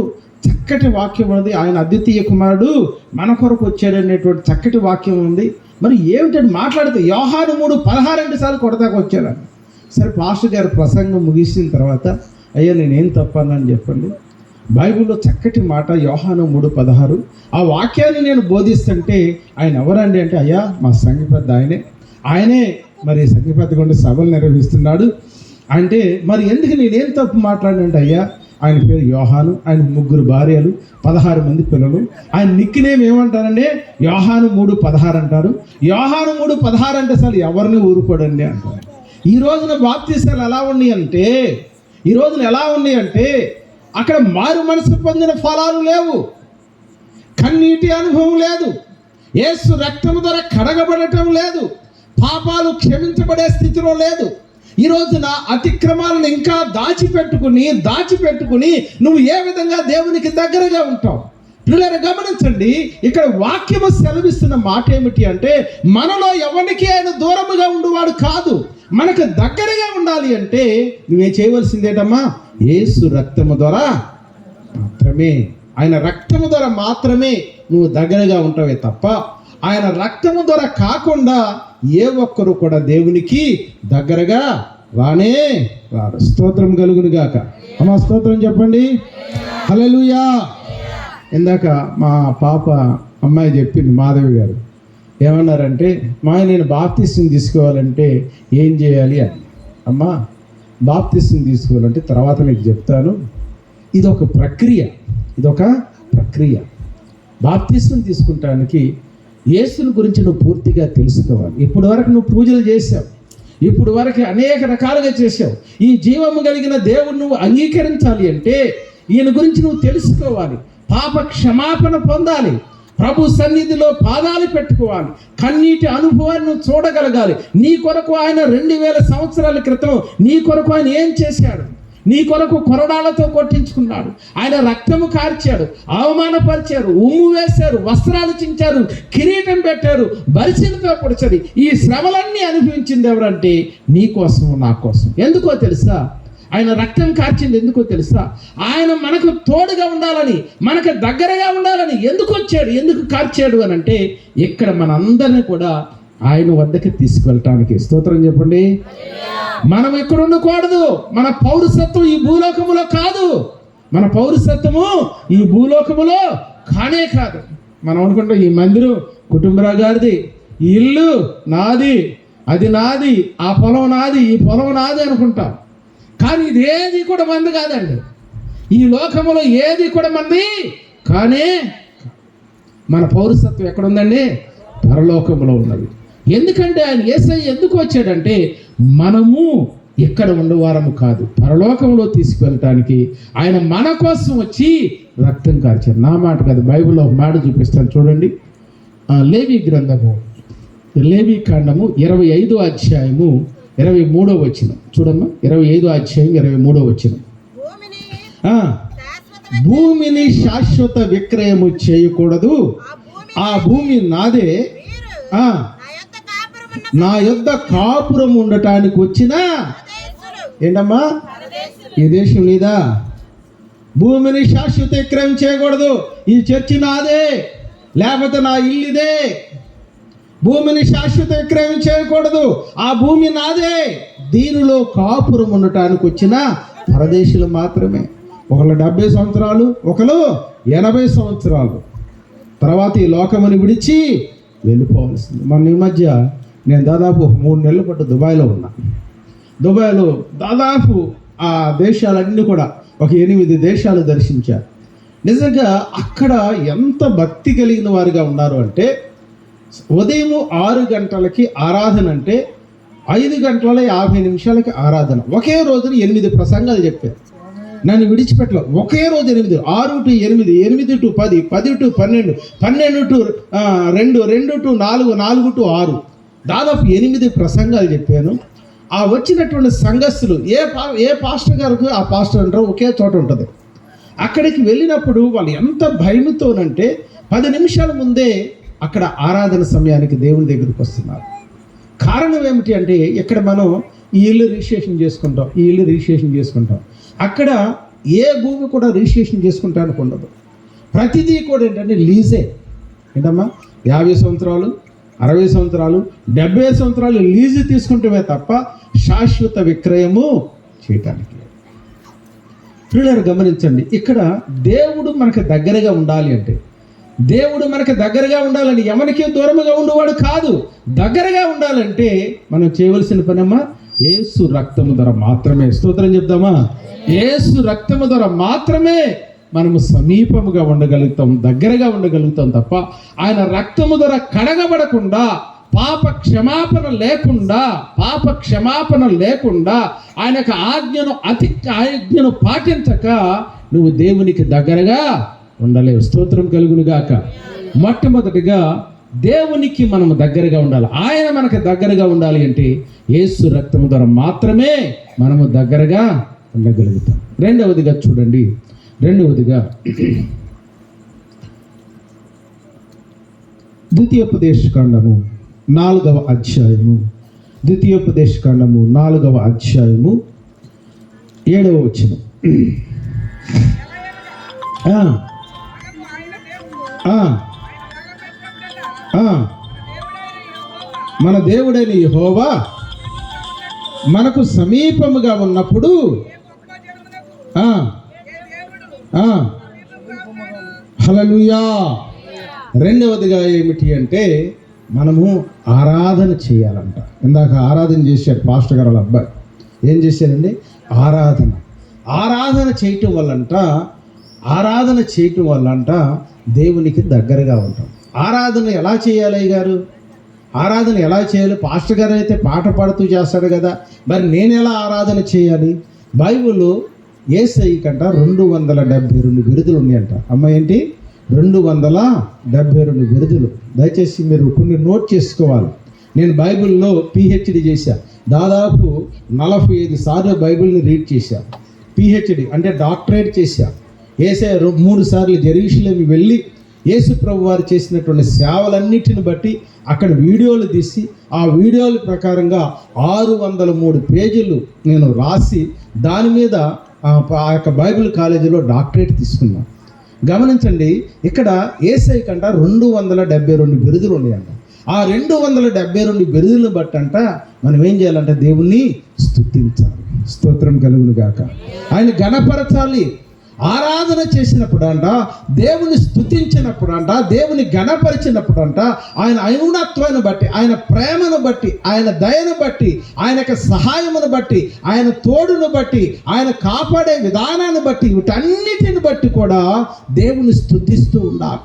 చక్కటి వాక్యం ఉంది. ఆయన అద్వితీయ కుమారుడు మన కొరకు వచ్చాడనేటువంటి చక్కటి వాక్యం ఉంది. మరి ఏమిటంటే మాట్లాడితే యోహాను 3:16 అంటే సార్లు కొడతాకు వచ్చాడని. సరే పాస్టర్ గారు ప్రసంగం ముగిసిన తర్వాత అయ్యా నేనేం తప్పన్నాను చెప్పండి. బైబిల్లో చక్కటి మాట యోహాను 3:16 ఆ వాక్యాన్ని నేను బోధిస్తుంటే ఆయన ఎవరండి అంటే అయ్యా మా సంఘ పెద్ద ఆయనే మరి సంఘ పెద్ద గుండా సభలు నిర్వహిస్తున్నాడు అంటే మరి ఎందుకు నేనేం తప్పు మాట్లాడినంటే అయ్యా ఆయన పేరు యోహాను, ఆయన 3 భార్యలు, 16 మంది పిల్లలు. ఆయన నిక్నేమ్ ఏమంటారంటే యోహాను 3:16 అంటారు. యోహాను 3:16 అంటే అసలు ఎవరిని ఊరుకోడండి అంటారు. ఈ రోజున బాప్తిసాలు ఎలా ఉన్నాయి అంటే అక్కడ మారు మనసు పొందిన ఫలాలు లేవు, కన్నీటి అనుభవం లేదు, యేసు రక్తము ద్వారా కడగబడటం లేదు, పాపాలు క్షమించబడే స్థితిలో లేదు. ఈ రోజున అతిక్రమాలను ఇంకా దాచిపెట్టుకుని నువ్వు ఏ విధంగా దేవునికి దగ్గరగా ఉంటావు? పిల్లలు గమనించండి, ఇక్కడ వాక్యము సెలవిస్తున్న మాట ఏమిటి అంటే మనలో ఎవరికి ఆయన దూరముగా ఉండువాడు కాదు. మనకు దగ్గరగా ఉండాలి అంటే నువ్వేం చేయవలసిందేటమ్మా? యేసు రక్తము ద్వారా మాత్రమే, ఆయన రక్తము ద్వారా మాత్రమే నువ్వు దగ్గరగా ఉంటావే తప్ప ఆయన రక్తము ద్వారా కాకుండా ఏ ఒక్కరు కూడా దేవునికి దగ్గరగా రారు. స్తోత్రం కలుగును గాక. అమ్మా స్తోత్రం చెప్పండి. హల్లెలూయా. ఇందాక మా పాప అమ్మాయి చెప్పింది, మాధవి గారు ఏమన్నారంటే నేను బాప్తిస్మం తీసుకోవాలంటే ఏం చేయాలి అని. అమ్మా బాప్తిస్మం తీసుకోవాలంటే తర్వాత నీకు చెప్తాను. ఇదొక ప్రక్రియ. బాప్తిస్మం తీసుకుంటానికి యేసుని గురించి నువ్వు పూర్తిగా తెలుసుకోవాలి. ఇప్పటి వరకు నువ్వు పూజలు చేసావు, ఇప్పుడు వరకు అనేక రకాలుగా చేసావు. ఈ జీవము కలిగిన దేవుడు నువ్వు అంగీకరించాలి అంటే ఈయన గురించి నువ్వు తెలుసుకోవాలి, పాప క్షమాపణ పొందాలి, ప్రభు సన్నిధిలో పాదాలు పెట్టుకోవాలి, కన్నీటి అనుభవాన్ని నువ్వు చూడగలగాలి. నీ కొరకు ఆయన 2000 సంవత్సరాల క్రితం నీ కొరకు ఆయన ఏం చేశాడు? నీ కొరకు కొరడాలతో కొట్టించుకున్నాడు, ఆయన రక్తము కార్చాడు, అవమానపరిచారు, ఉమ్ము వేశారు, వస్త్రాలు చించారు, కిరీటం పెట్టారు, బరిసెలతో పొడిచారు. ఈ శ్రమలన్నీ అనుభవించింది ఎవరంటే నీ కోసం, నా కోసం. ఎందుకో తెలుసా? ఆయన రక్తం కార్చింది ఎందుకో తెలుసా? ఆయన మనకు తోడుగా ఉండాలని, మనకు దగ్గరగా ఉండాలని ఎందుకు వచ్చాడు, ఎందుకు కార్చాడు అని అంటే ఇక్కడ మనందరినీ కూడా ఆయన వద్దకి తీసుకువెళ్ళటానికి. స్తోత్రం చెప్పండి. మనం ఇక్కడ ఉండకూడదు. మన పౌరసత్వం ఈ భూలోకములో కాదు. మన పౌరసత్వము ఈ భూలోకములో కానే కాదు. మనం అనుకుంటాం ఈ మందిరం కుటుంబరావు గారిది, ఈ ఇల్లు నాది, అది నాది, ఆ పొలం నాది, ఈ పొలం నాది అనుకుంటాం. కానీ ఇదేది కూడా మంది కాదండి. ఈ లోకములో ఏది కూడా మంది కానీ మన పౌరసత్వం ఎక్కడుందండి? పరలోకములో ఉన్నది. ఎందుకంటే ఆయన యేసయ్య ఎందుకు వచ్చాడంటే మనము ఇక్కడ ఉండేవారము కాదు, పరలోకంలో తీసుకువెళ్ళటానికి ఆయన మన కోసం వచ్చి రక్తం కార్చారు. నా మాట కాదు, బైబిల్లో ఒక మాట చూపిస్తాను చూడండి. లేవి గ్రంథము, లేవి కాండము 25వ అధ్యాయము 23వ వచనం చూడమ్మా. 25వ అధ్యాయం 23వ వచనం. భూమిని శాశ్వత విక్రయము చేయకూడదు, ఆ భూమి నాదే, నా యొద్ద కాపురం ఉండటానికి వచ్చిన ఏంటమ్మా ఈ దేశం నీదా. భూమిని శాశ్వత విక్రయం చేయకూడదు. ఈ చర్చి నాదే, లేకపోతే నా ఇల్లుదే. భూమిని శాశ్వత విక్రయం చేయకూడదు, ఆ భూమి నాదే. దీనిలో కాపురం ఉండటానికి వచ్చిన పరదేశులు మాత్రమే. ఒకళ్ళు 70 సంవత్సరాలు, ఒకరు 80 సంవత్సరాలు తర్వాత ఈ లోకముని విడిచి వెళ్ళిపోవాల్సింది. మన ఈ మధ్య నేను దాదాపు 3 నెలల పాటు దుబాయ్లో ఉన్నా. దుబాయ్లో దాదాపు ఆ దేశాలన్నీ కూడా ఒక 8 దేశాలు దర్శించారు. నిజంగా అక్కడ ఎంత భక్తి కలిగిన వారిగా ఉన్నారు అంటే ఉదయం 6 గంటలకి ఆరాధన అంటే 5 గంటల 50 నిమిషాలకి ఆరాధన. ఒకే రోజున 8 ప్రసంగాలు చెప్పారు. నన్ను విడిచిపెట్టలే. ఒకే రోజు 8, 6 to 8, 8 to 10, 10 to 12, 12 to 2, 2 to 4, 4 to 6, దాదాపు 8 ప్రసంగాలు చెప్పాను. ఆ వచ్చినటువంటి సంఘస్థులు ఏ పాస్టర్ గారికి ఆ పాస్టర్ అంటారు ఒకే చోట ఉంటుంది. అక్కడికి వెళ్ళినప్పుడు వాళ్ళు ఎంత భయముతోనంటే 10 నిమిషాల ముందే అక్కడ ఆరాధన సమయానికి దేవుని దగ్గరికి వస్తున్నారు. కారణం ఏమిటి అంటే, ఇక్కడ మనం ఈ ఇల్లు రిజిస్ట్రేషన్ చేసుకుంటాం, అక్కడ ఏ భూమి కూడా రిజిస్ట్రేషన్ చేసుకుంటానికి ఉండదు. ప్రతిదీ కూడా ఏంటంటే లీజే. ఏంటమ్మా, 50 సంవత్సరాలు, 60 సంవత్సరాలు, 70 సంవత్సరాలు లీజు తీసుకుంటమే తప్ప శాశ్వత విక్రయము చేయటానికి. ప్రియులారా గమనించండి, ఇక్కడ దేవుడు మనకు దగ్గరగా ఉండాలి అంటే, దేవుడు మనకు దగ్గరగా ఉండాలని ఎవరికి దూరముగా ఉండేవాడు కాదు. దగ్గరగా ఉండాలంటే మనం చేయవలసిన పనమ్మా, యేసు రక్తము ద్వారా మాత్రమే. స్తోత్రం చెప్దామా? యేసు రక్తము ద్వారా మాత్రమే మనము సమీపముగా ఉండగలుగుతాం, దగ్గరగా ఉండగలుగుతాం తప్ప ఆయన రక్తము ద్వారా కడగబడకుండా, పాప క్షమాపణ లేకుండా ఆయనకు ఆజ్ఞను పాటించక నువ్వు దేవునికి దగ్గరగా ఉండలేవు. స్తోత్రం కలుగును గాక. మొట్టమొదటిగా దేవునికి మనము దగ్గరగా ఉండాలి. ఆయన మనకు దగ్గరగా ఉండాలి అంటే యేసు రక్తము ద్వారా మాత్రమే మనము దగ్గరగా ఉండగలుగుతాం. రెండవదిగా చూడండి, ద్వితీయోపదేశకాండము 4వ అధ్యాయము 7వ వచనం. మన దేవుడైన యెహోవా మనకు సమీపముగా ఉన్నప్పుడు హల్లెలూయా. రెండవదిగా ఏమిటి అంటే మనము ఆరాధన చేయాలంట. ఇందాక ఆరాధన చేశాడు పాస్టర్ గారు వాళ్ళ అబ్బాయి. ఏం చేశారండి? ఆరాధన చేయటం వల్లంట దేవునికి దగ్గరగా ఉంటాం. ఆరాధన ఎలా చేయాలి గారు? ఆరాధన ఎలా చేయాలి? పాస్టర్ గారు అయితే పాట పాడుతూ చేస్తాడు కదా, మరి నేను ఎలా ఆరాధన చేయాలి? బైబిల్లో యేసయ్య కంట 272 బిరుదులు ఉన్నాయంట. అమ్మ ఏంటి? 272 బిరుదులు. దయచేసి మీరు కొన్ని నోట్ చేసుకోవాలి. నేను బైబిల్లో PhD చేశాను. దాదాపు 45 సార్లు బైబిల్ని రీడ్ చేశాను. PhD అంటే డాక్టరేట్ చేశాను. యేసయ్య 3 సార్లు జెరూసలేం వెళ్ళి యేసు ప్రభు వారు చేసినటువంటి సేవలన్నిటిని బట్టి అక్కడ వీడియోలు తీసి ఆ వీడియోల ప్రకారంగా 603 పేజీలు నేను రాసి దాని మీద ఆ యొక్క బైబిల్ కాలేజీలో డాక్టరేట్ తీసుకున్నాను. గమనించండి, ఇక్కడ యేసయ్య కంట 272 బిరుదులు ఉన్నాయంట. ఆ 272 బిరుదులను బట్టంట మనం ఏం చేయాలంటే దేవుణ్ణి స్తుతించాలి. స్తోత్రం కలుగును గాక. ఆయన గణపరచాలి. ఆరాధన చేసినప్పుడంట, దేవుని స్తుతించినప్పుడంట, దేవుని గణపరిచినప్పుడంట ఆయన ఔన్నత్వాన్ని బట్టి, ఆయన ప్రేమను బట్టి, ఆయన దయను బట్టి, ఆయన యొక్క సహాయమును బట్టి, ఆయన తోడును బట్టి, ఆయన కాపాడే విధానాన్ని బట్టి, వీటన్నిటిని బట్టి కూడా దేవుని స్తుతిస్తూ ఉండాలి.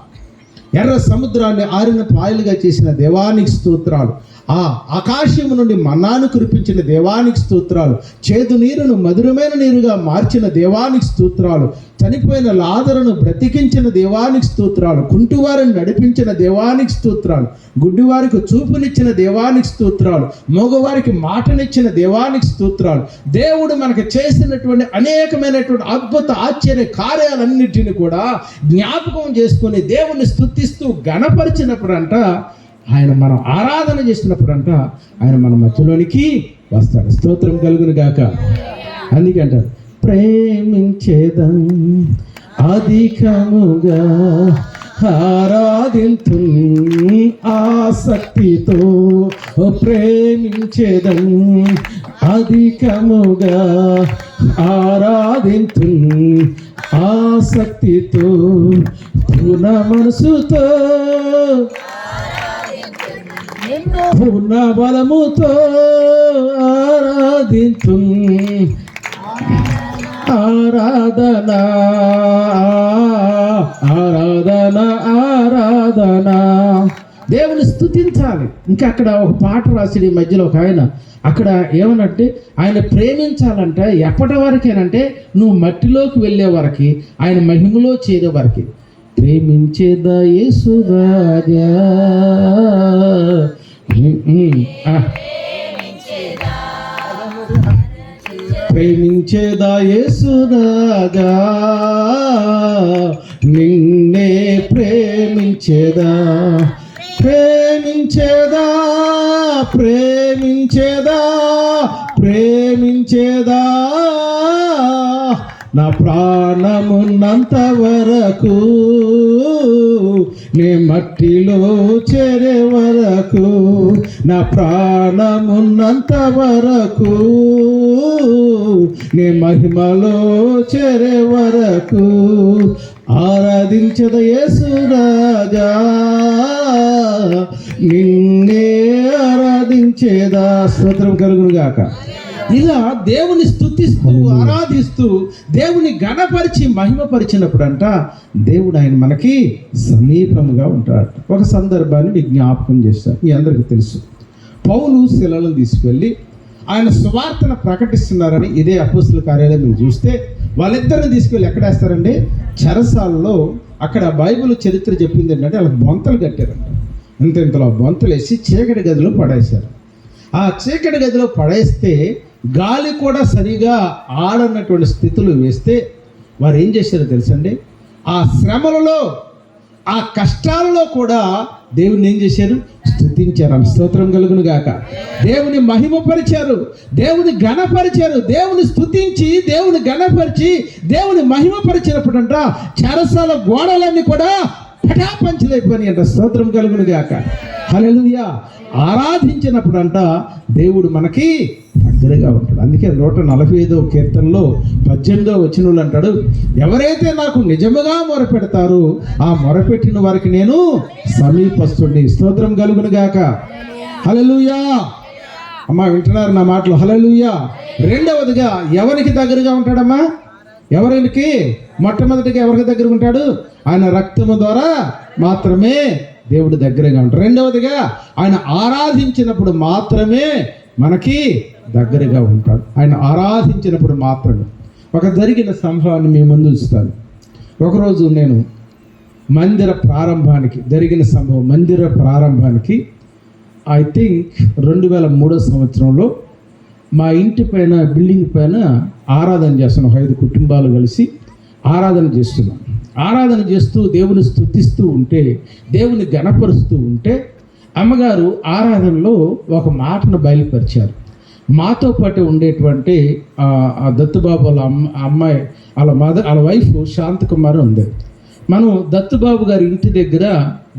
ఎర్ర సముద్రాన్ని ఆరిన పాయలుగా చేసిన దేవానికి స్తోత్రాలు. ఆ ఆకాశము నుండి మన్నాను కురిపించిన దేవానికి స్తోత్రాలు. చేదు నీరును మధురమైన నీరుగా మార్చిన దేవానికి స్తోత్రాలు. చనిపోయిన లాజరును బ్రతికించిన దేవానికి స్తోత్రాలు. కుంటివారిని నడిపించిన దేవానికి స్తోత్రాలు. గుడ్డివారికి చూపునిచ్చిన దేవానికి స్తోత్రాలు. మగవారికి మాటనిచ్చిన దేవానికి స్తోత్రాలు. దేవుడు మనకు చేసినటువంటి అనేకమైనటువంటి అద్భుత ఆశ్చర్య కార్యాలన్నిటిని కూడా జ్ఞాపకం చేసుకొని దేవుణ్ణి స్తుతిస్తూ గణపరిచినప్పుడంట, ఆయన మనం ఆరాధన చేసినప్పుడంట ఆయన మన మధ్యలోనికి వస్తాడు. స్తోత్రం కలుగును గాక. అందుకే అంటారు, ప్రేమించేదం అధికముగా ఆరాధింతు ఆసక్తితో, ప్రేమించేదం అధికముగా ఆరాధింతు ఆసక్తితో, పూర్ణ మనసుతో పూర్ణ బలముతో ఆరాధింతు. ఆరాధన ఆరాధన ఆరాధన. దేవుని స్తుతించాలి. ప్రేమించాలి. ఇంకా అక్కడ ఒక పాట రాసి ఈ మధ్యలో ఒక ఆయన అక్కడ ఏమనంటే ఆయన ప్రేమించాలంటే ఎప్పటి వరకేనంటే నువ్వు మట్టిలోకి వెళ్ళే వరకు, ఆయన మహిమలో చేరే వరకు. ప్రేమించేదా యేసు రాజా, ప్రేమించేదా యేసు రాజా, నిన్నే ప్రేమించేదా, ప్రేమించేదా, ప్రేమించేదా, ప్రేమించేదా, నా ప్రాణమున్నంత వరకు, నే మట్టిలో చేరే వరకు, నా ప్రాణమున్నంత వరకు, నే మహిమలో చేరే వరకు ఆరాధించద యేసు రాజా, నిన్నే ఆరాధించేదా. స్తోత్రం కలుగును గాక. ఇలా దేవుని స్తుతిస్తూ ఆరాధిస్తూ దేవుని ఘనపరిచి మహిమపరిచినప్పుడు అంట దేవుడు ఆయన మనకి సమీపముగా ఉంటాడు. ఒక సందర్భాన్ని మీకు జ్ఞాపకం చేస్తాను. మీ అందరికీ తెలుసు, పౌలు శిలలను తీసుకెళ్ళి ఆయన సువార్తను ప్రకటిస్తున్నారని ఇదే అపోస్తుల కార్యాలయం మీరు చూస్తే వాళ్ళిద్దరిని తీసుకెళ్ళి ఎక్కడ వేస్తారండి? చెరసాలలో. అక్కడ బైబిల్ చరిత్ర చెప్పింది ఏంటంటే వాళ్ళకి బొంతలు కట్టారంట. ఇంతలో బొంతలు వేసి చీకటి గదిలో పడేశారు. ఆ చీకటి గదిలో పడేస్తే గాలి కూడా సరిగా ఆడన్నటువంటి స్థితులు వేస్తే వారు ఏం చేశారో తెలుసండి? ఆ శ్రమలలో, ఆ కష్టాలలో కూడా దేవుని ఏం చేశారు? స్తుతించారు. స్తోత్రం కలుగును గాక. దేవుని మహిమపరిచారు, దేవుని ఘనపరిచారు. దేవుని స్తుతించి దేవుని ఘనపరిచి దేవుని మహిమపరిచినప్పుడు అంట చెరసాల గోడలన్నీ కూడా పటాపంచలైపోయినాయి అంట. స్తోత్రం కలుగును గాక. హల్లెలూయా. ఆరాధించినప్పుడు అంట దేవుడు మనకి దగ్గరగా ఉంటాడు. అందుకే 145వ కీర్తనలో 18వ వచనంలో అంటాడు, ఎవరైతే నాకు నిజముగా మొరపెడతారో ఆ మొరపెట్టిన వారికి నేను సమీపస్తుడిని. స్తోత్రం కలుగును గాక. హల్లెలూయా. అమ్మా వింటున్నారు నా మాటలు? హల్లెలూయా. రెండవదిగా ఎవరికి దగ్గరగా ఉంటాడమ్మా? ఎవరికి? మొట్టమొదటిగా ఎవరికి దగ్గర ఉంటాడు? ఆయన రక్తము ద్వారా మాత్రమే దేవుడు దగ్గరగా ఉంటాడు. రెండవదిగా ఆయన ఆరాధించినప్పుడు మాత్రమే మనకి దగ్గరగా ఉంటాడు. ఆయన ఆరాధించినప్పుడు మాత్రమే. ఒక జరిగిన సంభవాన్ని మీ ముందు ఉంచుతాను. ఒకరోజు నేను మందిర ప్రారంభానికి జరిగిన సంభవం, మందిర ప్రారంభానికి ఐ థింక్ 2003 సంవత్సరంలో మా ఇంటి పైన, బిల్డింగ్ పైన ఆరాధన చేస్తున్నాం. 5 కుటుంబాలు కలిసి ఆరాధన చేస్తున్నాం. ఆరాధన చేస్తూ దేవుని స్తుతిస్తూ ఉంటే, దేవుని ఘనపరుస్తూ ఉంటే అమ్మగారు ఆరాధనలో ఒక మాటను బయలుపరిచారు. మాతో పాటు ఉండేటువంటి ఆ దత్తుబాబు వాళ్ళ అమ్మాయి, వాళ్ళ వైఫ్ శాంతకుమారి ఉంది. మనం దత్తుబాబు గారి ఇంటి దగ్గర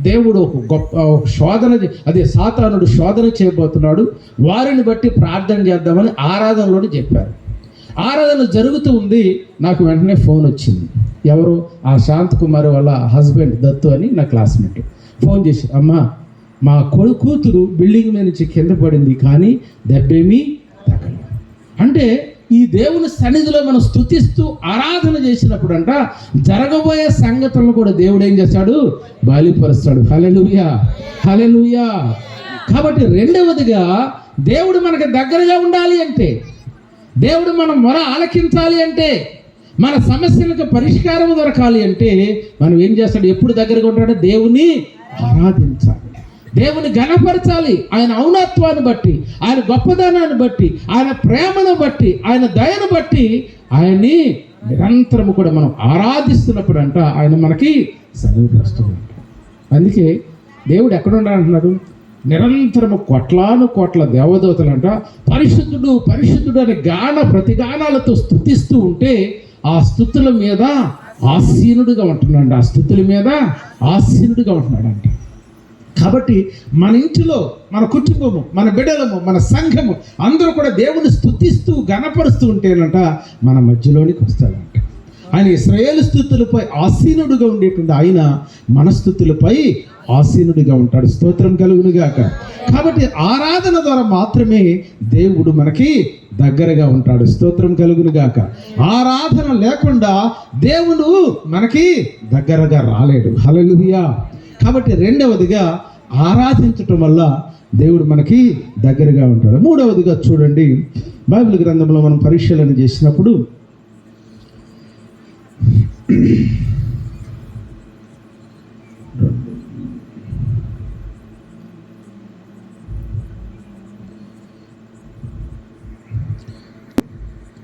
దేవుడు ఒక గొప్ప శోధన, అదే సాతానుడు శోధన చేయబోతున్నాడు, వారిని బట్టి ప్రార్థన చేద్దామని ఆరాధనలోనే చెప్పారు. ఆరాధన జరుగుతూ ఉంది. నాకు వెంటనే ఫోన్ వచ్చింది. ఎవరు? ఆ శాంతకుమారి వాళ్ళ హస్బెండ్ దత్తు అని నా క్లాస్మేట్ ఫోన్ చేసి, అమ్మా మా కూతురు బిల్డింగ్ మీద నుంచి కింద పడింది, కానీ దెబ్బేమీ తగ్గలేదు. అంటే ఈ దేవుని సన్నిధిలో మనం స్తుతిస్తూ ఆరాధన చేసినప్పుడు అంట జరగబోయే సంగతులను కూడా దేవుడు ఏం చేస్తాడు? బయలుపరుస్తాడు. హల్లెలూయా, హల్లెలూయా. కాబట్టి రెండవదిగా దేవుడు మనకు దగ్గరగా ఉండాలి అంటే, దేవుడు మనం మొర ఆలకించాలి అంటే, మన సమస్యలకు పరిష్కారం దొరకాలి అంటే మనం ఏం చేస్తాడు? ఎప్పుడు దగ్గరగా ఉంటాడో దేవుని ఆరాధించాలి, దేవుని ఘనపరచాలి. ఆయన ఔన్నత్వాన్ని బట్టి, ఆయన గొప్పదనాన్ని బట్టి, ఆయన ప్రేమను బట్టి, ఆయన దయను బట్టి ఆయన్ని నిరంతరము కూడా మనం ఆరాధిస్తున్నప్పుడు అంట ఆయన మనకి సమీపిస్తున్నాడు. అందుకే దేవుడు ఎక్కడ ఉండాలంటున్నాడు? నిరంతరము కోట్ల దేవదూతలంట పరిశుద్ధుడు పరిశుద్ధుడు అనే ప్రతిగానాలతో స్తుతిస్తూ ఉంటే ఆ స్తుతుల మీద ఆసీనుడిగా ఉంటున్నాడు. ఆ స్తుతుల మీద ఆసీనుడిగా ఉంటున్నాడంట. కాబట్టి మన ఇంటిలో, మన కుటుంబము, మన బిడ్డలము, మన సంఘము అందరూ కూడా దేవుని స్తుతిస్తూ ఘనపరుస్తూ ఉంటేనంట మన మధ్యలోనికి వస్తాడంట. ఆయన ఇశ్రాయేలు స్తుతులపై ఆసీనుడిగా ఉండేటువంటి ఆయన మన స్తుతులపై ఆసీనుడిగా ఉంటాడు. స్తోత్రం కలుగును గాక. కాబట్టి ఆరాధన ద్వారా మాత్రమే దేవుడు మనకి దగ్గరగా ఉంటాడు. స్తోత్రం కలుగును గాక. ఆరాధన లేకుండా దేవుడు మనకి దగ్గరగా రాలేడు. హల్లెలూయా. కాబట్టి రెండవదిగా ఆరాధించటం వల్ల దేవుడు మనకి దగ్గరగా ఉంటాడు. మూడవదిగా చూడండి, బైబిల్ గ్రంథంలో మనం పరిశీలన చేసినప్పుడు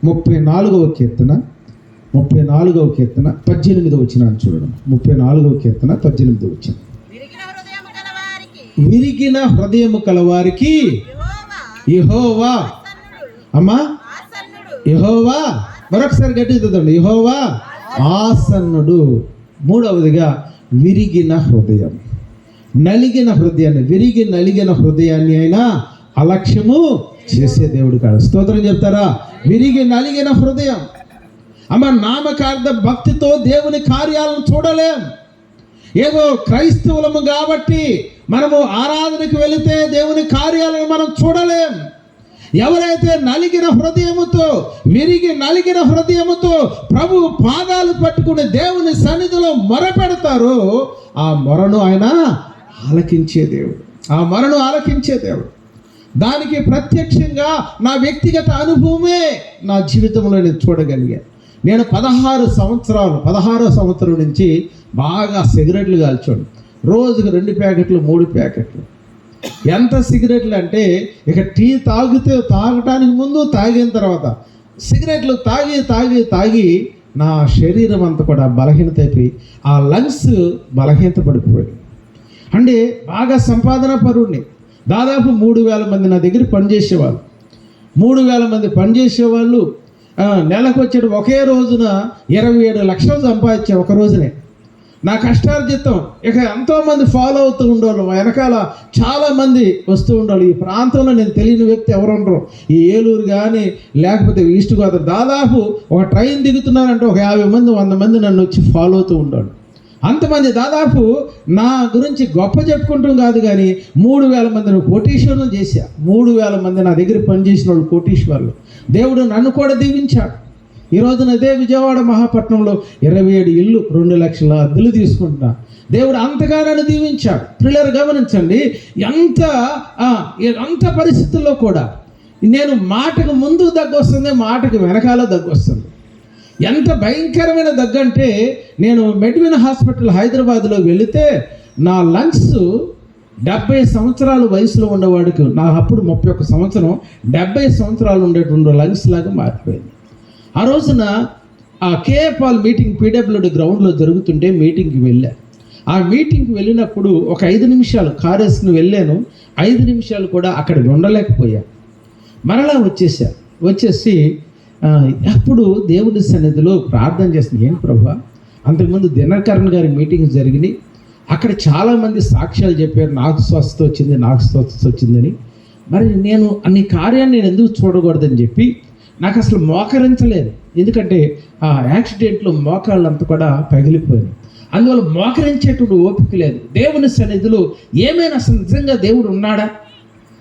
ముప్పై నాలుగవ కీర్తన 18వ వచనం చూడడం. 18వ కీర్తన 18వ వచనం. విరిగిన హృదయము కలవారికి యెహోవా, అమ్మా యెహోవా, మరొకసారి గట్టిగా చదవండి, యెహోవా ఆసన్నుడు. మూడవదిగా విరిగిన హృదయం, నలిగిన హృదయాన్ని, నలిగిన హృదయాన్ని అయినా అలక్ష్యము చేసే దేవుడు కాదు. స్తోత్రం చెప్తారా? విరిగి నలిగిన హృదయం. అమ్మ, నామకార్థ భక్తితో దేవుని కార్యాలను చూడలేం. ఏదో క్రైస్తవులము కాబట్టి మనము ఆరాధనకు వెళితే దేవుని కార్యాలను మనం చూడలేం. ఎవరైతే నలిగిన హృదయముతో, విరిగి నలిగిన హృదయముతో ప్రభు పాదాలు పట్టుకుని దేవుని సన్నిధిలో మొరపెడతారో ఆ మొరను ఆయన ఆలకించే దేవుడు. దానికి ప్రత్యక్షంగా నా వ్యక్తిగత అనుభవమే నా జీవితంలో నేను చూడగలిగాను. నేను 16వ సంవత్సరం నుంచి బాగా సిగరెట్లు కాల్చాను. రోజుకు 2 ప్యాకెట్లు 3 ప్యాకెట్లు. ఎంత సిగరెట్లు అంటే, ఇక టీ తాగటానికి ముందు, తాగిన తర్వాత సిగరెట్లు తాగి నా శరీరం అంతా కూడా బలహీనత అయిపోయి ఆ లంగ్స్ బలహీనత పడిపోయాయి. అంటే బాగా సంపాదన పరుణ్ణి. దాదాపు 3000 మంది నా దగ్గర పనిచేసేవాళ్ళు. 3000 మంది పనిచేసేవాళ్ళు. నెలకు వచ్చేది ఒకే రోజున 27 లక్షలు సంపాదించే ఒక రోజునే. నా కష్టార్జితం ఇక ఎంతోమంది ఫాలో అవుతూ ఉండేవాళ్ళు. వెనకాల చాలామంది వస్తూ ఉండాలి. ఈ ప్రాంతంలో నేను తెలియని వ్యక్తి ఎవరు ఉండరు. ఈ ఏలూరు కానీ లేకపోతే ఈస్ట్ గోదావరి, దాదాపు ఒక ట్రైన్ దిగుతున్నారంటే ఒక 50 మంది 100 మంది నన్ను వచ్చి ఫాలో అవుతూ ఉండాలి. అంతమంది దాదాపు నా గురించి గొప్ప చెప్పుకుంటాం కాదు కానీ 3000 మందిని కోటీశ్వరులు చేశా. 3000 మంది నా దగ్గర పనిచేసిన వాళ్ళు కోటీశ్వరులు. దేవుడు నన్ను కూడా దీవించాడు. ఈ రోజున అదే విజయవాడ మహాపట్నంలో 27 ఇల్లు 2 లక్షల అద్దెలు తీసుకుంటున్నా. దేవుడు అంతగా నన్ను దీవించాడు. పిల్లలు గమనించండి, ఎంత పరిస్థితుల్లో కూడా నేను మాటకు ముందు దగ్గు వస్తుంది, మాటకు వెనకాల దగ్గు వస్తుంది. ఎంత భయంకరమైన దగ్గు అంటే, నేను మెడ్విన్ హాస్పిటల్ హైదరాబాద్లో వెళితే నా లంగ్స్ 70 సంవత్సరాల వయసులో ఉండేవాడికి, నా అప్పుడు 31 సంవత్సరం, 70 సంవత్సరాలు ఉండేటువంటి లంగ్స్ లాగా మారిపోయింది. ఆ రోజున ఆ కేఏ పాల్ మీటింగ్ పీడబ్ల్యూడి గ్రౌండ్లో జరుగుతుంటే మీటింగ్కి వెళ్ళా. ఆ మీటింగ్కి వెళ్ళినప్పుడు ఒక 5 నిమిషాలు కారు వేసుకుని వెళ్ళాను. 5 నిమిషాలు కూడా అక్కడ ఉండలేకపోయా. మరలా వచ్చేసి అప్పుడు దేవుడి సన్నిధిలో ప్రార్థన చేస్తుంది. ఏం ప్రభా, అంతకుముందు దినకరణ్ గారి మీటింగ్ జరిగినాయి. అక్కడ చాలామంది సాక్ష్యాలు చెప్పారు, నాకు స్వస్థత వచ్చిందని. మరి నేను అన్ని కార్యాన్ని నేను ఎందుకు చూడకూడదని చెప్పి నాకు అసలు మోకరించలేదు. ఎందుకంటే ఆ యాక్సిడెంట్లో మోకాళ్ళంతా కూడా పగిలిపోయింది. అందువల్ల మోకరించేటువంటి ఓపిక లేదు. దేవుని సన్నిధిలో ఏమైనా అసలు నిజంగా దేవుడు ఉన్నాడా,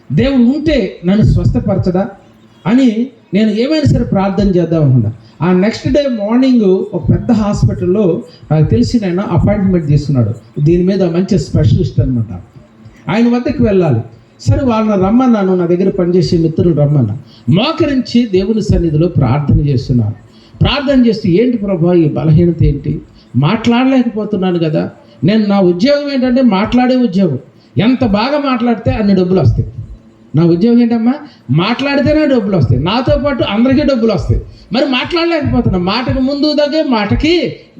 దేవుడు ఉంటే నన్ను స్వస్థపరచడా అని నేను ఏమైనా సరే ప్రార్థన చేద్దాం అనుకున్నా. ఆ నెక్స్ట్ డే మార్నింగ్ ఒక పెద్ద హాస్పిటల్లో నాకు తెలిసిన ఆయన అపాయింట్మెంట్ తీసుకున్నాడు. దీని మీద మంచి స్పెషలిస్ట్ అనమాట. ఆయన వద్దకు వెళ్ళాలి. సరే, వాళ్ళని రమ్మన్నాను, నా దగ్గర పనిచేసే మిత్రులు రమ్మన్నా. మోకరించి దేవుని సన్నిధిలో ప్రార్థన చేస్తున్నాను. ప్రార్థన చేస్తూ, ఏంటి ప్రభా ఈ బలహీనత ఏంటి, మాట్లాడలేకపోతున్నాను కదా. నేను నా ఉద్యోగం ఏంటంటే మాట్లాడే ఉద్యోగం. ఎంత బాగా మాట్లాడితే అన్ని డబ్బులు వస్తాయి. నా ఉద్యోగం ఏంటమ్మా, మాట్లాడితేనే డబ్బులు వస్తాయి. నాతో పాటు అందరికీ డబ్బులు వస్తాయి. మరి మాట్లాడలేకపోతున్నా. మాటకు ముందు దగ్గే, మాటకి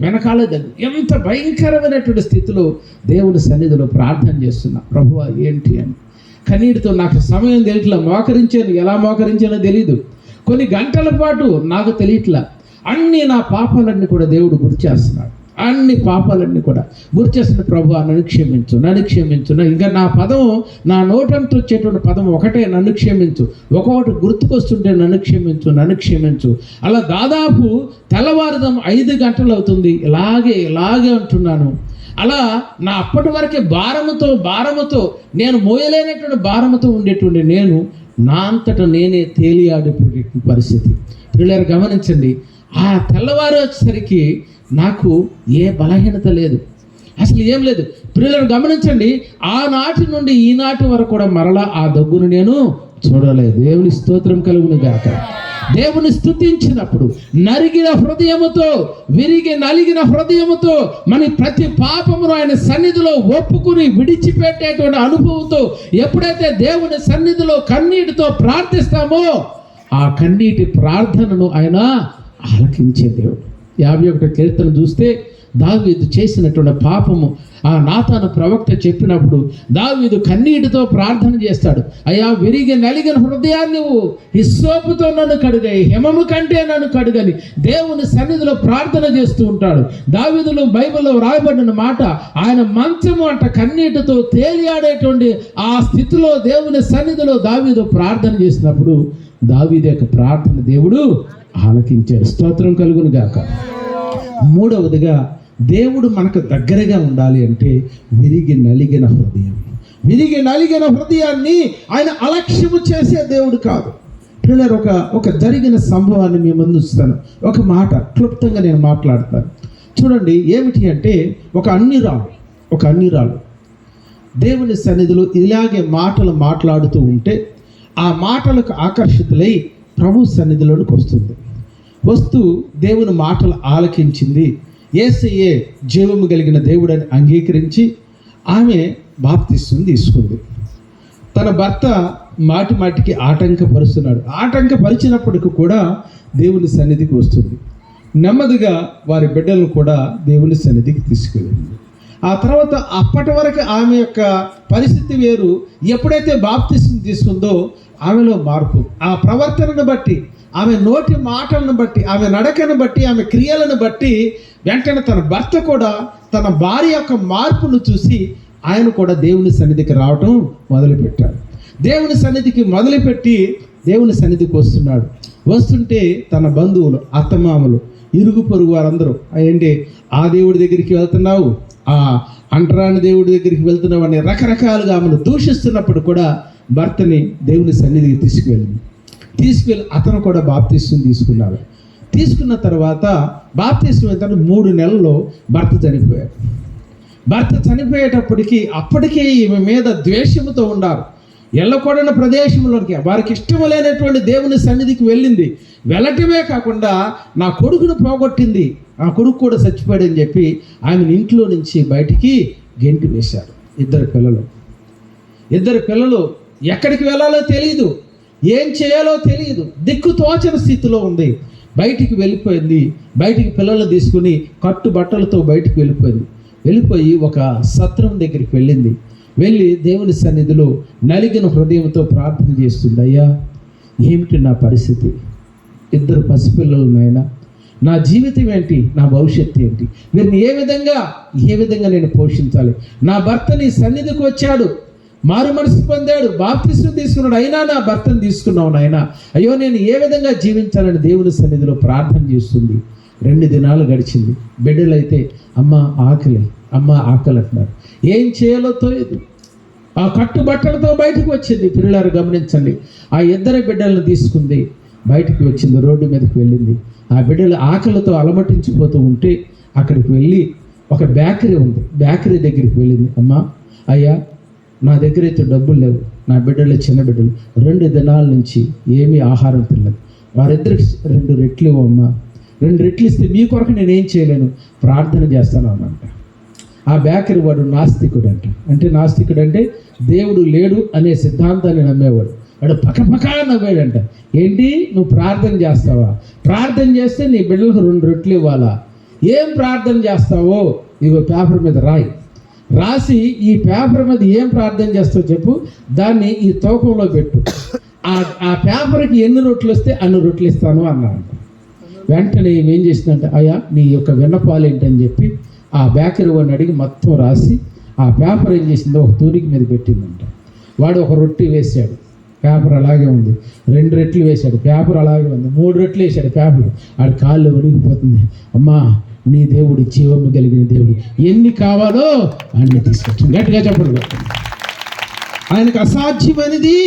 వెనకాల దగ్గర. ఎంత భయంకరమైనటువంటి స్థితిలో దేవుని సన్నిధిలో ప్రార్థన చేస్తున్నా. ప్రభువా ఏంటి అని కన్నీటితో. నాకు సమయం తెలియట్లా, ఎలా మోకరించానో తెలీదు. కొన్ని గంటల పాటు నాకు తెలియట్లా. నా పాపాలన్నీ కూడా దేవుడు గుర్చేస్తున్నాడు. పాపాలన్నీ కూడా గుర్చేస్తున్న. ప్రభువా నన్ను క్షమించు. ఇంకా నా పదం, నా నోటంతో వచ్చేటువంటి పదం ఒకటే, నన్ను క్షమించు. ఒక్కొక్కటి గుర్తుకొస్తుంటే నన్ను క్షమించు. అలా దాదాపు తెల్లవారుదాం 5 గంటలు అవుతుంది. ఇలాగే అంటున్నాను. అలా నా అప్పటి వరకే భారముతో నేను మోయలేనటువంటి భారముతో ఉండేటువంటి నేను నా అంతటా నేనే తేలియాడే పరిస్థితి. పిల్లలు గమనించండి, ఆ తెల్లవారు వచ్చేసరికి నాకు ఏ బలహీనత లేదు. అసలు ఏం లేదు. పిల్లలను గమనించండి, ఆనాటి నుండి ఈనాటి వరకు కూడా మరలా ఆ దగ్గును నేను చూడలేదు. దేవుని స్తోత్రం కలుగును గాక. దేవుని స్తుతించినప్పుడు నరిగిన హృదయముతో, విరిగి నలిగిన హృదయముతో మన ప్రతి పాపమును ఆయన సన్నిధిలో ఒప్పుకుని విడిచిపెట్టేటువంటి అనుభవంతో ఎప్పుడైతే దేవుని సన్నిధిలో కన్నీటితో ప్రార్థిస్తామో ఆ కన్నీటి ప్రార్థనను ఆయన ఆలకించే దేవుడు. 51వ కీర్తన చూస్తే దావీదు చేసినటువంటి పాపము ఆ నాతాను ప్రవక్త చెప్పినప్పుడు దావీదు కన్నీటితో ప్రార్థన చేస్తాడు. అయ్యా, విరిగి నలిగిన హృదయాన్ని హిస్సోపుతో నన్ను కడుగయి, హిమము కంటే నన్ను కడుగని దేవుని సన్నిధిలో ప్రార్థన చేస్తూ ఉంటాడు. దావీదులో బైబిల్లో రాయబడిన మాట, ఆయన మంచము అంట కన్నీటితో తేలియాడేటువంటి ఆ స్థితిలో దేవుని సన్నిధిలో దావీదు ప్రార్థన చేసినప్పుడు దావీదు యొక్క ప్రార్థన దేవుడు ఆలకించాడు. స్తోత్రం కలుగును గాక. మూడవదిగా, దేవుడు మనకు దగ్గరగా ఉండాలి అంటే విరిగి నలిగిన హృదయం. విరిగి నలిగిన హృదయాన్ని ఆయన అలక్ష్యము చేసే దేవుడు కాదు. పిల్లలు, ఒక జరిగిన సంభవాన్ని మీ ముందు ఉంచుతాను. ఒక మాట క్లుప్తంగా నేను మాట్లాడతాను. చూడండి, ఏమిటి అంటే ఒక అన్యురాలు దేవుని సన్నిధిలో ఇలాగే మాటలు మాట్లాడుతూ ఉంటే ఆ మాటలకు ఆకర్షితులై ప్రభు సన్నిధిలోనికి వస్తూ దేవుని మాటలు ఆలకించింది. యేసయ్యే జీవము కలిగిన దేవుడని అంగీకరించి ఆమె బాప్తిస్మం తీసుకుంది. తన భర్త మాటికి ఆటంకపరిచినప్పటికీ కూడా దేవుని సన్నిధికి వస్తుంది. నెమ్మదిగా వారి బిడ్డలను కూడా దేవుని సన్నిధికి తీసుకెళ్ళింది. ఆ తర్వాత అప్పటి వరకు ఆమె యొక్క పరిస్థితి వేరు. ఎప్పుడైతే బాప్తిస్మం తీసుకుందో ఆమెలో మార్పు, ఆ ప్రవర్తనను బట్టి, ఆమె నోటి మాటలను బట్టి, ఆమె నడకను బట్టి, ఆమె క్రియలను బట్టి వెంటనే తన భర్త కూడా తన భార్య యొక్క మార్పును చూసి ఆయన కూడా దేవుని సన్నిధికి రావటం మొదలుపెట్టాడు. దేవుని సన్నిధికి మొదలుపెట్టి దేవుని సన్నిధికి వస్తుంటే తన బంధువులు, అత్తమామలు, ఇరుగు పొరుగు వారందరూ ఏంటి, ఆ దేవుడి దగ్గరికి వెళ్తున్నావు, ఆ అంటరాని దేవుడి దగ్గరికి వెళ్తున్నావు అని రకరకాలుగా ఆమెను దూషిస్తున్నప్పుడు కూడా భర్తని దేవుని సన్నిధికి తీసుకెళ్ళి అతను కూడా బాప్తిస్మం తీసుకున్నాడు. తీసుకున్న తర్వాత బాప్తిస్మం అయితే 3 నెలల్లో భర్త చనిపోయేటప్పటికీ అప్పటికే ఈమె మీద ద్వేషముతో ఉన్నారు. ఎల్లకొడిన ప్రదేశంలోనికి వారికి ఇష్టం లేనటువంటి దేవుని సన్నిధికి వెళ్ళింది. వెళ్ళటమే కాకుండా నా కొడుకును పోగొట్టింది, నా కొడుకు కూడా చచ్చిపోయాడని చెప్పి ఆమెను ఇంట్లో నుంచి బయటికి గెంటి వేశారు. 2 పిల్లలు ఎక్కడికి వెళ్ళాలో తెలియదు, ఏం చేయాలో తెలియదు, దిక్కు తోచని స్థితిలో ఉంది. బయటికి వెళ్ళిపోయింది. బయటికి పిల్లలు తీసుకుని కట్టు బట్టలతో బయటికి వెళ్ళిపోయి ఒక సత్రం దగ్గరికి వెళ్ళి దేవుని సన్నిధిలో నలిగిన హృదయంతో ప్రార్థన చేస్తుంది. అయ్యా, ఏమిటి నా పరిస్థితి? 2 పసిపిల్లలు నాయనా, నా జీవితం ఏంటి? నా భవిష్యత్తు ఏంటి? వీరిని ఏ విధంగా నేను పోషించాలి? నా భర్త నీ సన్నిధికి వచ్చాడు, మారు మనసు పొందాడు, బాప్తిస్మం తీసుకున్నాడు, అయినా నా భర్తను తీసుకున్నావు నాయనా, అయ్యో నేను ఏ విధంగా జీవించాలని దేవుని సన్నిధిలో ప్రార్థన చేస్తుంది. 2 దినాలు గడిచింది. బిడ్డలైతే అమ్మ ఆకలి అంటున్నారు. ఏం చేయాలో తెలియదు. ఆ కట్టుబట్టలతో బయటకు వచ్చింది. పిల్లలు గమనించండి, ఆ 2 బిడ్డలను తీసుకుంది, బయటకు వచ్చింది, రోడ్డు మీదకి వెళ్ళింది. ఆ బిడ్డలు ఆకలితో అలమటించిపోతూ ఉంటే అక్కడికి వెళ్ళి ఒక బేకరీ ఉంది, బేకరీ దగ్గరికి వెళ్ళింది. అమ్మా, అయ్యా, నా దగ్గర అయితే డబ్బులు లేవు, నా బిడ్డలు చిన్న బిడ్డలు 2 దినాల నుంచి ఏమీ ఆహారం తినలేదు, వారిద్దరికి 2 రెట్లు అమ్మా, 2 రెట్లు ఇస్తే మీ కొరకు నేనేం చేయలేను, ప్రార్థన చేస్తాను అన్నంట. ఆ బేకరీ వాడు నాస్తికుడు అంటే నాస్తికుడు అంటే దేవుడు లేడు అనే సిద్ధాంతాన్ని నమ్మేవాడు. వాడు పక్కపక్క నవ్వాడంట. ఏంటి, నువ్వు ప్రార్థన చేస్తావా? ప్రార్థన చేస్తే నీ బిడ్డలకు 2 రొట్టెలు ఇవ్వాలా? ఏం ప్రార్థన చేస్తావో ఇగో పేపర్ మీద రాసి ఈ పేపర్ మీద ఏం ప్రార్థన చేస్తావో చెప్పు, దాన్ని ఈ తూకంలో పెట్టు, ఆ పేపర్కి ఎన్ని రొట్టెలు వస్తే అన్ని రొట్టెలు ఇస్తాను అన్నాడు. వెంటనే ఏం చేసిందంటే, అయ్యా నీ యొక్క విన్నపాలు ఏంటని చెప్పి ఆ బేకరీ వాడిని అడిగి మొత్తం రాసి ఆ పేపర్ ఏం చేసిందో ఒక తూరికి మీద పెట్టిందంట. వాడు 1 రొట్టె వేసాడు, పేపర్ అలాగే ఉంది. 2 రెట్లు వేశాడు, పేపర్ అలాగే ఉంది. 3 రెట్లు వేశాడు, పేపర్ ఆడి కాళ్ళు ఒడిగిపోతుంది. అమ్మా, నీ దేవుడు జీవము కలిగిన దేవుడు, ఎన్ని కావాలో అన్ని తీసుకొచ్చాడు. గట్టిగా చెప్పండి. ఆయనకు అసాధ్యమైనది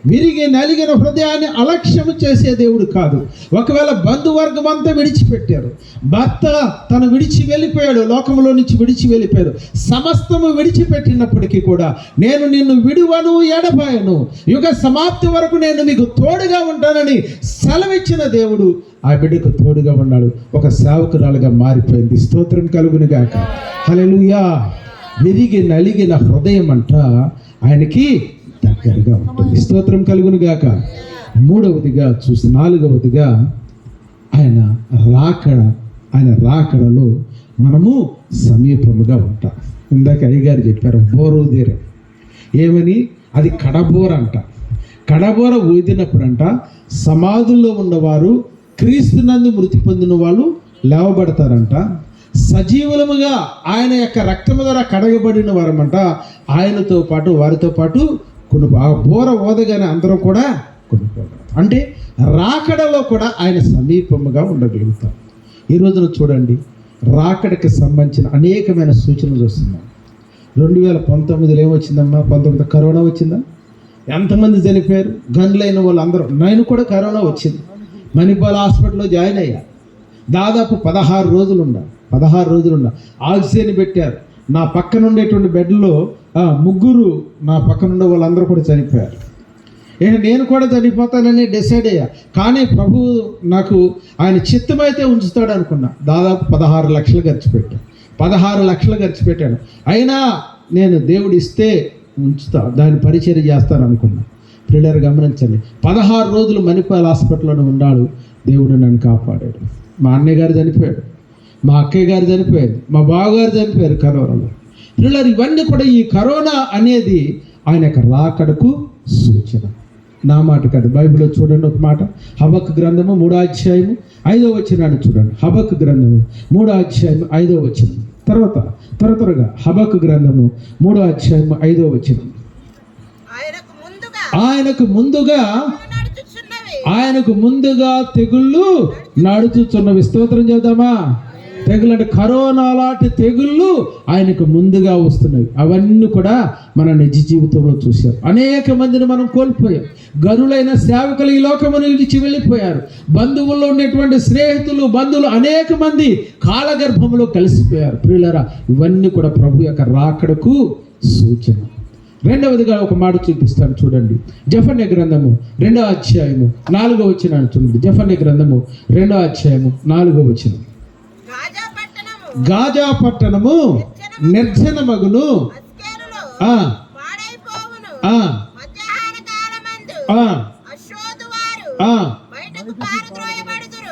విరిగి నలిగిన హృదయాన్ని అలక్ష్యం చేసే దేవుడు కాదు. ఒకవేళ బంధువర్గం అంతా విడిచిపెట్టారు, భర్త తను విడిచి వెళ్ళిపోయాడు, లోకంలో నుంచి విడిచి వెళ్ళిపోయాడు, సమస్తము విడిచిపెట్టినప్పటికీ కూడా నేను నిన్ను విడువను ఎడబాయను, యుగ సమాప్తి వరకు నేను మీకు తోడుగా ఉంటానని సెలవిచ్చిన దేవుడు ఆ బిడ్డకు తోడుగా ఉన్నాడు. ఒక సేవకురాలుగా మారిపోయింది. స్తోత్రం కలుగును గాక. హల్లెలూయా. విరిగి నలిగిన హృదయం అంట ఆయనకి దగ్గరగా ఉంటుంది. స్తోత్రం కలుగును గాక. మూడవదిగా చూసి, నాలుగవదిగా ఆయన రాకడలో మనము సమీపముగా ఉంటాం. ఇందాక అయ్యగారు చెప్పారు బోరోదేరం ఏమని, అది కడబోర అంట. కడబోర ఊదినప్పుడంట సమాధుల్లో ఉన్నవారు, క్రీస్తునందు మృతి పొందిన వాళ్ళు లేవబడతారంట. సజీవులముగా ఆయన యొక్క రక్తము ద్వారా కడగబడిన వారమంట ఆయనతో పాటు వారితో పాటు ఆ బోర ఓదగానే అందరూ కూడా కొనుక్కోగలరు. అంటే రాకడలో కూడా ఆయన సమీపముగా ఉండగలుగుతాం. ఈ రోజున చూడండి, రాకడకి సంబంధించిన అనేకమైన సూచనలు చూస్తున్నాం. 2019లో ఏమొచ్చిందమ్మా? 19 కరోనా వచ్చిందా? ఎంతమంది చనిపోయారు? గన్లైన వాళ్ళు అందరూ. నేను కూడా కరోనా వచ్చింది. మణిపాల్ హాస్పిటల్లో జాయిన్ అయ్యా. దాదాపు 16 రోజులు ఉండా ఆక్సిజన్ పెట్టారు. నా పక్కన ఉండేటువంటి బెడ్లో ముగ్గురు నా పక్కన ఉండే వాళ్ళందరూ కూడా చనిపోయారు. నేను కూడా చనిపోతానని డిసైడ్ అయ్యా. కానీ ప్రభు నాకు ఆయన చిత్తమైతే ఉంచుతాడు అనుకున్నా. దాదాపు 16 లక్షలు ఖర్చు పెట్టాను. అయినా నేను దేవుడు ఇస్తే ఉంచుతా, దాని పరిచర్య చేస్తాను అనుకున్నా. పిల్లలు గమనించండి, 16 రోజులు మణిపాల్ హాస్పిటల్లోనే ఉన్నాడు. దేవుడు నన్ను కాపాడాడు. మా అన్నయ్య గారు చనిపోయాడు, మా అక్కయ్య గారు చనిపోయారు, మా బావగారు చనిపోయారు కరోనాలో. పిల్లలు ఇవన్నీ కూడా ఈ కరోనా అనేది ఆయన యొక్క రాకడకు సూచన. నా మాట కాదు, బైబిల్లో చూడండి ఒక మాట. హబక్కు గ్రంథము 3వ అధ్యాయము 5వ వచనాన్ని చూడండి. హబక్కు గ్రంథము 3వ అధ్యాయము 5వ వచనం. త్వరగా హబక్కు గ్రంథము 3వ అధ్యాయము 5వ వచనం. ఆయనకు ముందుగా తెగుళ్ళు నడుచుచున్నవి. స్తోత్రం చేద్దామా? తెగులు అంటే కరోనా లాంటి తెగుళ్ళు ఆయనకు ముందుగా వస్తున్నాయి. అవన్నీ కూడా మన నిజ జీవితంలో చూసాం. అనేక మందిని మనం కోల్పోయాం. గనులైన సేవకులు ఈ లోకమును విడిచి వెళ్ళిపోయారు. బంధువుల్లో ఉన్నటువంటి స్నేహితులు, బంధువులు అనేక మంది కాలగర్భంలో కలిసిపోయారు. ప్రియులారా, ఇవన్నీ కూడా ప్రభు యొక్క రాకడకు సూచన. రెండవదిగా ఒక మాట చూపిస్తాను చూడండి. జెఫన్యా గ్రంథము 2వ అధ్యాయము 4వ వచనాన్ని చూడండి. జెఫన్యా గ్రంథము 2వ అధ్యాయము 4వ వచనం. గాజా పట్టణము నిర్జనమగును,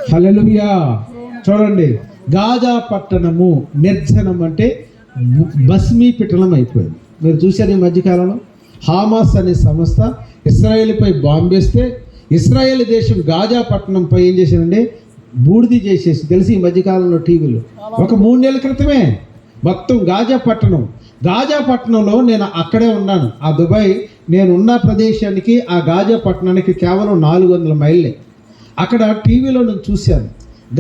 హల్లెలూయా. చూడండి, గాజా పట్టణము నిర్జనం అంటే భస్మీపటలం అయిపోయింది. మీరు చూశారు ఈ మధ్యకాలంలో హామాస్ అనే సంస్థ ఇస్రాయేల్పై బాంబేస్తే ఇస్రాయేల్ దేశం గాజా పట్టణంపై ఏం చేశారంటే బూడిది చేసేసి, తెలిసి ఈ మధ్యకాలంలో టీవీలో ఒక 3 నెలల క్రితమే మొత్తం గాజా పట్టణంలో నేను అక్కడే ఉన్నాను. ఆ దుబాయ్ నేను ఉన్న ప్రదేశానికి ఆ గాజా పట్టణానికి కేవలం 400 మైళ్ళే. అక్కడ టీవీలో నేను చూశాను.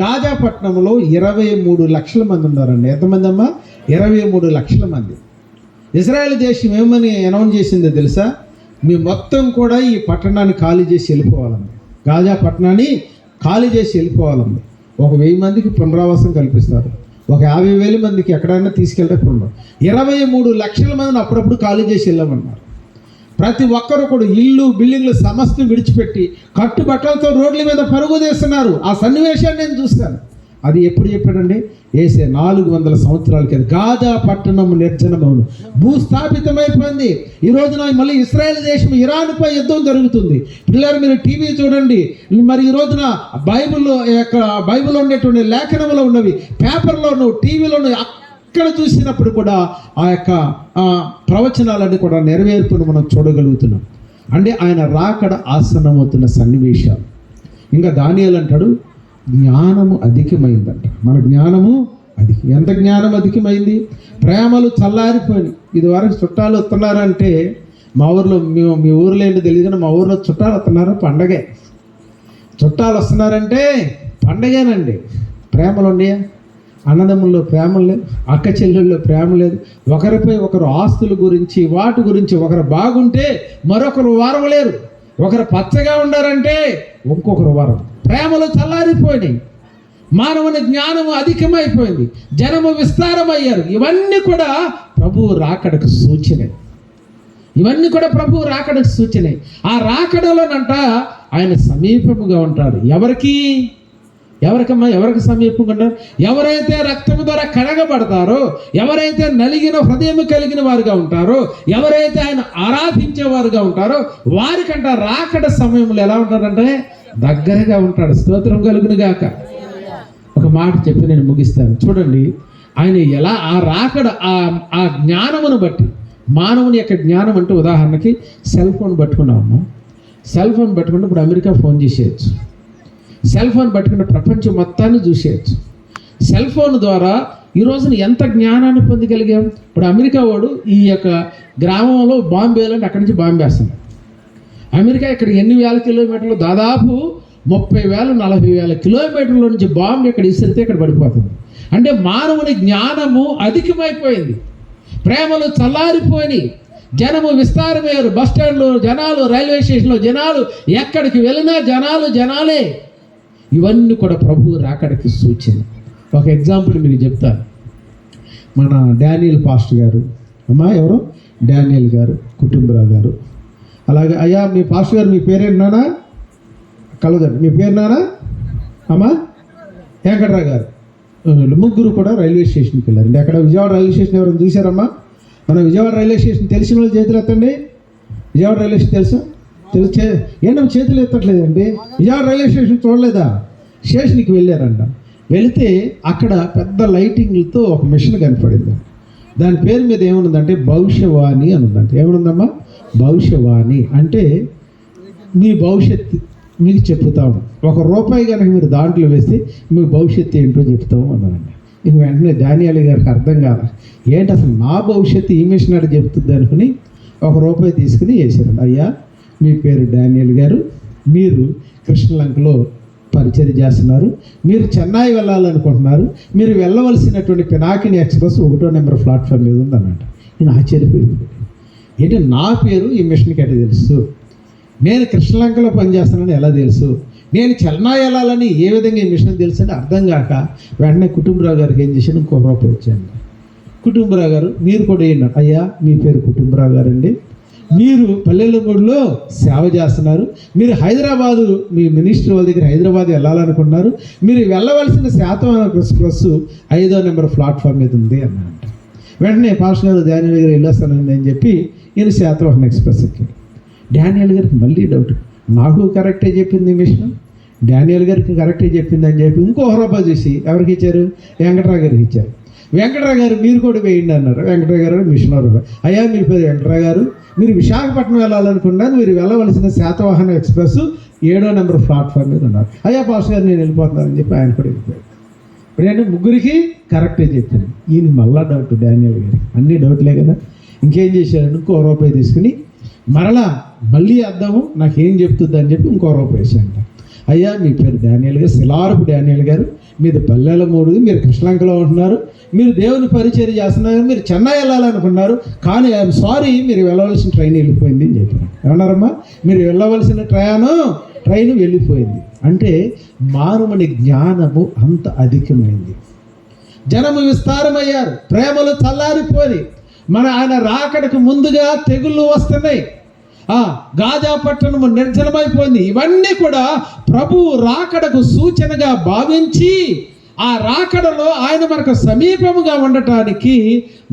గాజా పట్టణంలో 23 లక్షల మంది ఉన్నారండి. ఎంతమంది అమ్మా? 23 లక్షల మంది. ఇజ్రాయెల్ దేశం ఏమని అనౌన్స్ చేసిందో తెలుసా? మీ మొత్తం కూడా ఈ పట్టణాన్ని ఖాళీ చేసి వెళ్ళిపోవాలండి. గాజా పట్టణాన్ని ఖాళీ చేసి వెళ్ళిపోవాలండి. 1000 మందికి పునరావాసం కల్పిస్తారు. 50,000 మందికి ఎక్కడైనా తీసుకెళ్తే 23 లక్షల మందిని అప్పుడప్పుడు ఖాళీ చేసి వెళ్ళమన్నారు. ప్రతి ఒక్కరు కూడా ఇల్లు, బిల్డింగ్లు సమస్తం విడిచిపెట్టి కట్టుబట్టలతో రోడ్ల మీద పరుగు తీస్తున్నారు. ఆ సన్నివేశాన్ని నేను చూస్తాను. అది ఎప్పుడు చెప్పాడండి? ఏసే 400 సంవత్సరాల కింద. గాజా పట్టణం నిర్జనమవును, భూస్థాపితమైపోయింది. ఈ రోజున మళ్ళీ ఇస్రాయేల్ దేశం ఇరాన్పై యుద్ధం జరుగుతుంది. పిల్లలు మీరు టీవీ చూడండి. మరి ఈ రోజున బైబిల్లో ఉండేటువంటి లేఖనంలో ఉన్నవి, పేపర్లోను, టీవీలోను, ఎక్కడ చూసినప్పుడు కూడా ఆ యొక్క ప్రవచనాలన్నీ కూడా నెరవేర్పును మనం చూడగలుగుతున్నాం. అంటే ఆయన రాకడ ఆసన్నమవుతున్న సన్నివేశాలు. ఇంకా దానియేలు అంటాడు, జ్ఞానము అధికమైందంట. మన జ్ఞానము ఎంత జ్ఞానం అధికమైంది? ప్రేమలు చల్లారిపోయినాయి. ఇదివరకు చుట్టాలు వస్తున్నారంటే మా ఊర్లో, మీ ఊర్లో ఏంటో తెలియదు కానీ మా ఊర్లో చుట్టాలు వస్తున్నారు, పండగే. చుట్టాలు వస్తున్నారంటే పండగేనండి. ప్రేమలు ఉన్నాయా? అన్నదమ్ముల్లో ప్రేమ లేదు, అక్క చెల్లెల్లో ప్రేమ లేదు. ఒకరిపై ఒకరు ఆస్తుల గురించి, వాటి గురించి ఒకరు బాగుంటే మరొకరు వారవలేరు. ఒకరు పచ్చగా ఉండారంటే ఇంకొకరు వరం. ప్రేమలు చల్లారిపోయినాయి, మానవుని జ్ఞానము అధికమైపోయింది, జనము విస్తారమయ్యారు. ఇవన్నీ కూడా ప్రభువు రాకడకు సూచనే. ఇవన్నీ కూడా ప్రభువు రాకడకు సూచనే. ఆ రాకడలోనంట ఆయన సమీపముగా ఉంటాడు. ఎవరికి సమీపంగా ఉంటారు? ఎవరైతే రక్తము ద్వారా కడగబడతారో, ఎవరైతే నలిగిన హృదయం కలిగిన వారుగా ఉంటారో, ఎవరైతే ఆయన ఆరాధించేవారుగా ఉంటారో వారికంట రాకడ సమయంలో ఎలా ఉంటారంటే దగ్గరగా ఉంటాడు. స్తోత్రం కలుగును గాక. ఒక మాట చెప్పి నేను ముగిస్తాను. చూడండి, ఆయన ఎలా ఆ రాకడ ఆ జ్ఞానమును బట్టి, మానవుని యొక్క జ్ఞానం అంటే ఉదాహరణకి సెల్ ఫోన్ పట్టుకున్నాము. సెల్ ఫోన్ పట్టుకుంటే ఇప్పుడు అమెరికా ఫోన్ చేసేయచ్చు. సెల్ ఫోన్ పట్టుకుంటే ప్రపంచం మొత్తాన్ని చూసేయచ్చు. సెల్ ఫోన్ ద్వారా ఈ రోజున ఎంత జ్ఞానాన్ని పొందగలిగాం. ఇప్పుడు అమెరికా వాడు ఈ యొక్క గ్రామంలో బాంబేలో అక్కడి నుంచి బాంబే వేస్తున్నాడు. అమెరికా ఇక్కడ ఎన్ని వేల కిలోమీటర్లు, దాదాపు 30,000 40,000 కిలోమీటర్ల నుంచి బాంబు ఇక్కడ ఇసిరితే ఇక్కడ పడిపోతుంది. అంటే మానవుని జ్ఞానము అధికమైపోయింది, ప్రేమలు చల్లారిపోయి, జనము విస్తారమయ్యారు. బస్ స్టాండ్లో జనాలు, రైల్వే స్టేషన్లో జనాలు, ఎక్కడికి వెళ్ళినా జనాలే. ఇవన్నీ కూడా ప్రభువు రాకడికి సూచన. ఒక ఎగ్జాంపుల్ మీకు చెప్తాను. మన డానియల్ పాస్టర్ గారు, ఎవరు డానియల్ గారు, కుటుంబరావు గారు, అలాగే అయ్యా మీ పాస్టర్ గారు, మీ పేరేంటన్నా? కలదండి, మీ పేరు నానా? వెంకట్రావు గారు. ముగ్గురు కూడా రైల్వే స్టేషన్కి వెళ్ళారు. అక్కడ విజయవాడ రైల్వే స్టేషన్ ఎవరైనా చూసారమ్మా? మన విజయవాడ రైల్వే స్టేషన్ తెలిసిన వాళ్ళు చేతులు ఎత్తండి. విజయవాడ రైల్వే స్టేషన్ తెలుసా? ఏంటో చేతులు ఎత్తట్లేదండి. విజయవాడ రైల్వే స్టేషన్ చూడలేదా? స్టేషన్కి వెళ్ళారంట. వెళితే అక్కడ పెద్ద లైటింగ్లతో ఒక మిషన్ కనపడింది. దాని పేరు మీద ఏమనుందంటే భవిష్యవాణి అని ఉందంటే. ఏమనుందమ్మా? భవిష్యవాణి. అంటే మీ భవిష్యత్తు మీకు చెప్తాము. ₹1 కనుక మీరు దాంట్లో వేస్తే మీకు భవిష్యత్తు ఏంటో చెప్తాము అన్నారండి. ఇంక వెంటనే డానియల్ గారికి అర్థం కాదు, ఏంటి అసలు నా భవిష్యత్తు ఈ మిషన్ అక్కడ చెప్తుంది అనుకుని ₹1 తీసుకుని వేసారండి. అయ్యా మీ పేరు డానియల్ గారు, మీరు కృష్ణలంకలో పరిచయం చేస్తున్నారు, మీరు చెన్నై వెళ్ళాలనుకుంటున్నారు, మీరు వెళ్ళవలసినటువంటి పినాకిని ఎక్స్ప్రెస్ 1వ నెంబర్ ప్లాట్ఫామ్ మీద ఉందన్నమాట. నేను ఆశ్చర్యపోయింది. ఏంటి నా పేరు ఈ మిషన్కి ఎట్లా తెలుసు? నేను కృష్ణలంకలో పనిచేస్తున్నానని ఎలా తెలుసు? నేను చెన్నై వెళ్ళాలని ఏ విధంగా ఈ మిషన్ తెలుసు అంటే అర్థం కాక వెంటనే కుటుంబరావు గారికి ఏం చేశాను, ₹1 ఇచ్చాను. కుటుంబరావు గారు మీరు కూడా ఏంటంటే, అయ్యా మీ పేరు కుటుంబరావు గారండి, మీరు పల్లెలమూడిలో సేవ చేస్తున్నారు, మీరు హైదరాబాదు మీ మినిస్టర్ వాళ్ళ దగ్గర హైదరాబాద్ వెళ్ళాలనుకున్నారు, మీరు వెళ్ళవలసిన శాతవాహన ఎక్స్ప్రెస్ 5వ నెంబర్ ప్లాట్ఫామ్ మీద ఉంది అన్నారంట. వెంటనే పాస్టర్ గారు డానియల్ గారు వెళ్ళొస్తానండి అని చెప్పి ఈయన శాతవాహన ఎక్స్ప్రెస్ ఎక్కాడు. డానియల్ గారికి మళ్ళీ డౌట్, నాకు కరెక్టే చెప్పింది మిషన్, డానియల్ గారికి కరెక్టే చెప్పింది అని చెప్పి ₹1 చూసి ఎవరికి ఇచ్చారు? వెంకట్రావు గారికి ఇచ్చారు. వెంకట్రావు గారు మీరు కూడా వేయండి అన్నారు. వెంకట్రావు గారు మిషన్ ₹1. అయ్యా మీ పేరు వెంకట్రావు గారు, మీరు విశాఖపట్నం వెళ్ళాలనుకున్నారు, మీరు వెళ్ళవలసిన శాతవాహన ఎక్స్ప్రెస్ 7వ నెంబర్ ప్లాట్ఫామ్ మీద ఉన్నారు. అయ్యా పాస్టర్ గారు నేను వెళ్ళిపోతున్నానని చెప్పి ఆయన కూడా వెళ్ళిపోయాడు. ఇప్పుడేంటే ముగ్గురికి కరెక్టే చెప్పింది. ఈయన మళ్ళా డౌట్ డానియల్ గారికి, అన్ని డౌట్లే కదా. ఇంకేం చేశారు? ₹1 తీసుకుని మళ్ళీ అద్దాము నాకేం చెప్తుంది అని చెప్పి ₹1 వేసాయంట. అయ్యా మీ పేరు డానియల్ గారు, శిలారపు డానియల్ గారు, మీది పల్లెలమూడు, మీరు కృష్ణలంకలో ఉంటున్నారు, మీరు దేవుని పరిచయం చేస్తున్నారు, మీరు చెన్నై వెళ్ళాలనుకున్నారు, కానీ ఐఎమ్ సారీ మీరు వెళ్ళవలసిన ట్రైన్ వెళ్ళిపోయింది అని చెప్పారు. ఏమన్నారమ్మా? మీరు వెళ్ళవలసిన ట్రైన్ వెళ్ళిపోయింది. అంటే మానవుని జ్ఞానము అంత అధికమైంది, జనము విస్తారమయ్యారు, ప్రేమలు చల్లారిపోయి, ఆయన రాకడకు ముందుగా తెగుళ్ళు వస్తున్నాయి, గాజా పట్టణము నిర్జనమైపోయింది. ఇవన్నీ కూడా ప్రభువు రాకడకు సూచనగా భావించి ఆ రాకడలో ఆయన మనకు సమీపముగా ఉండటానికి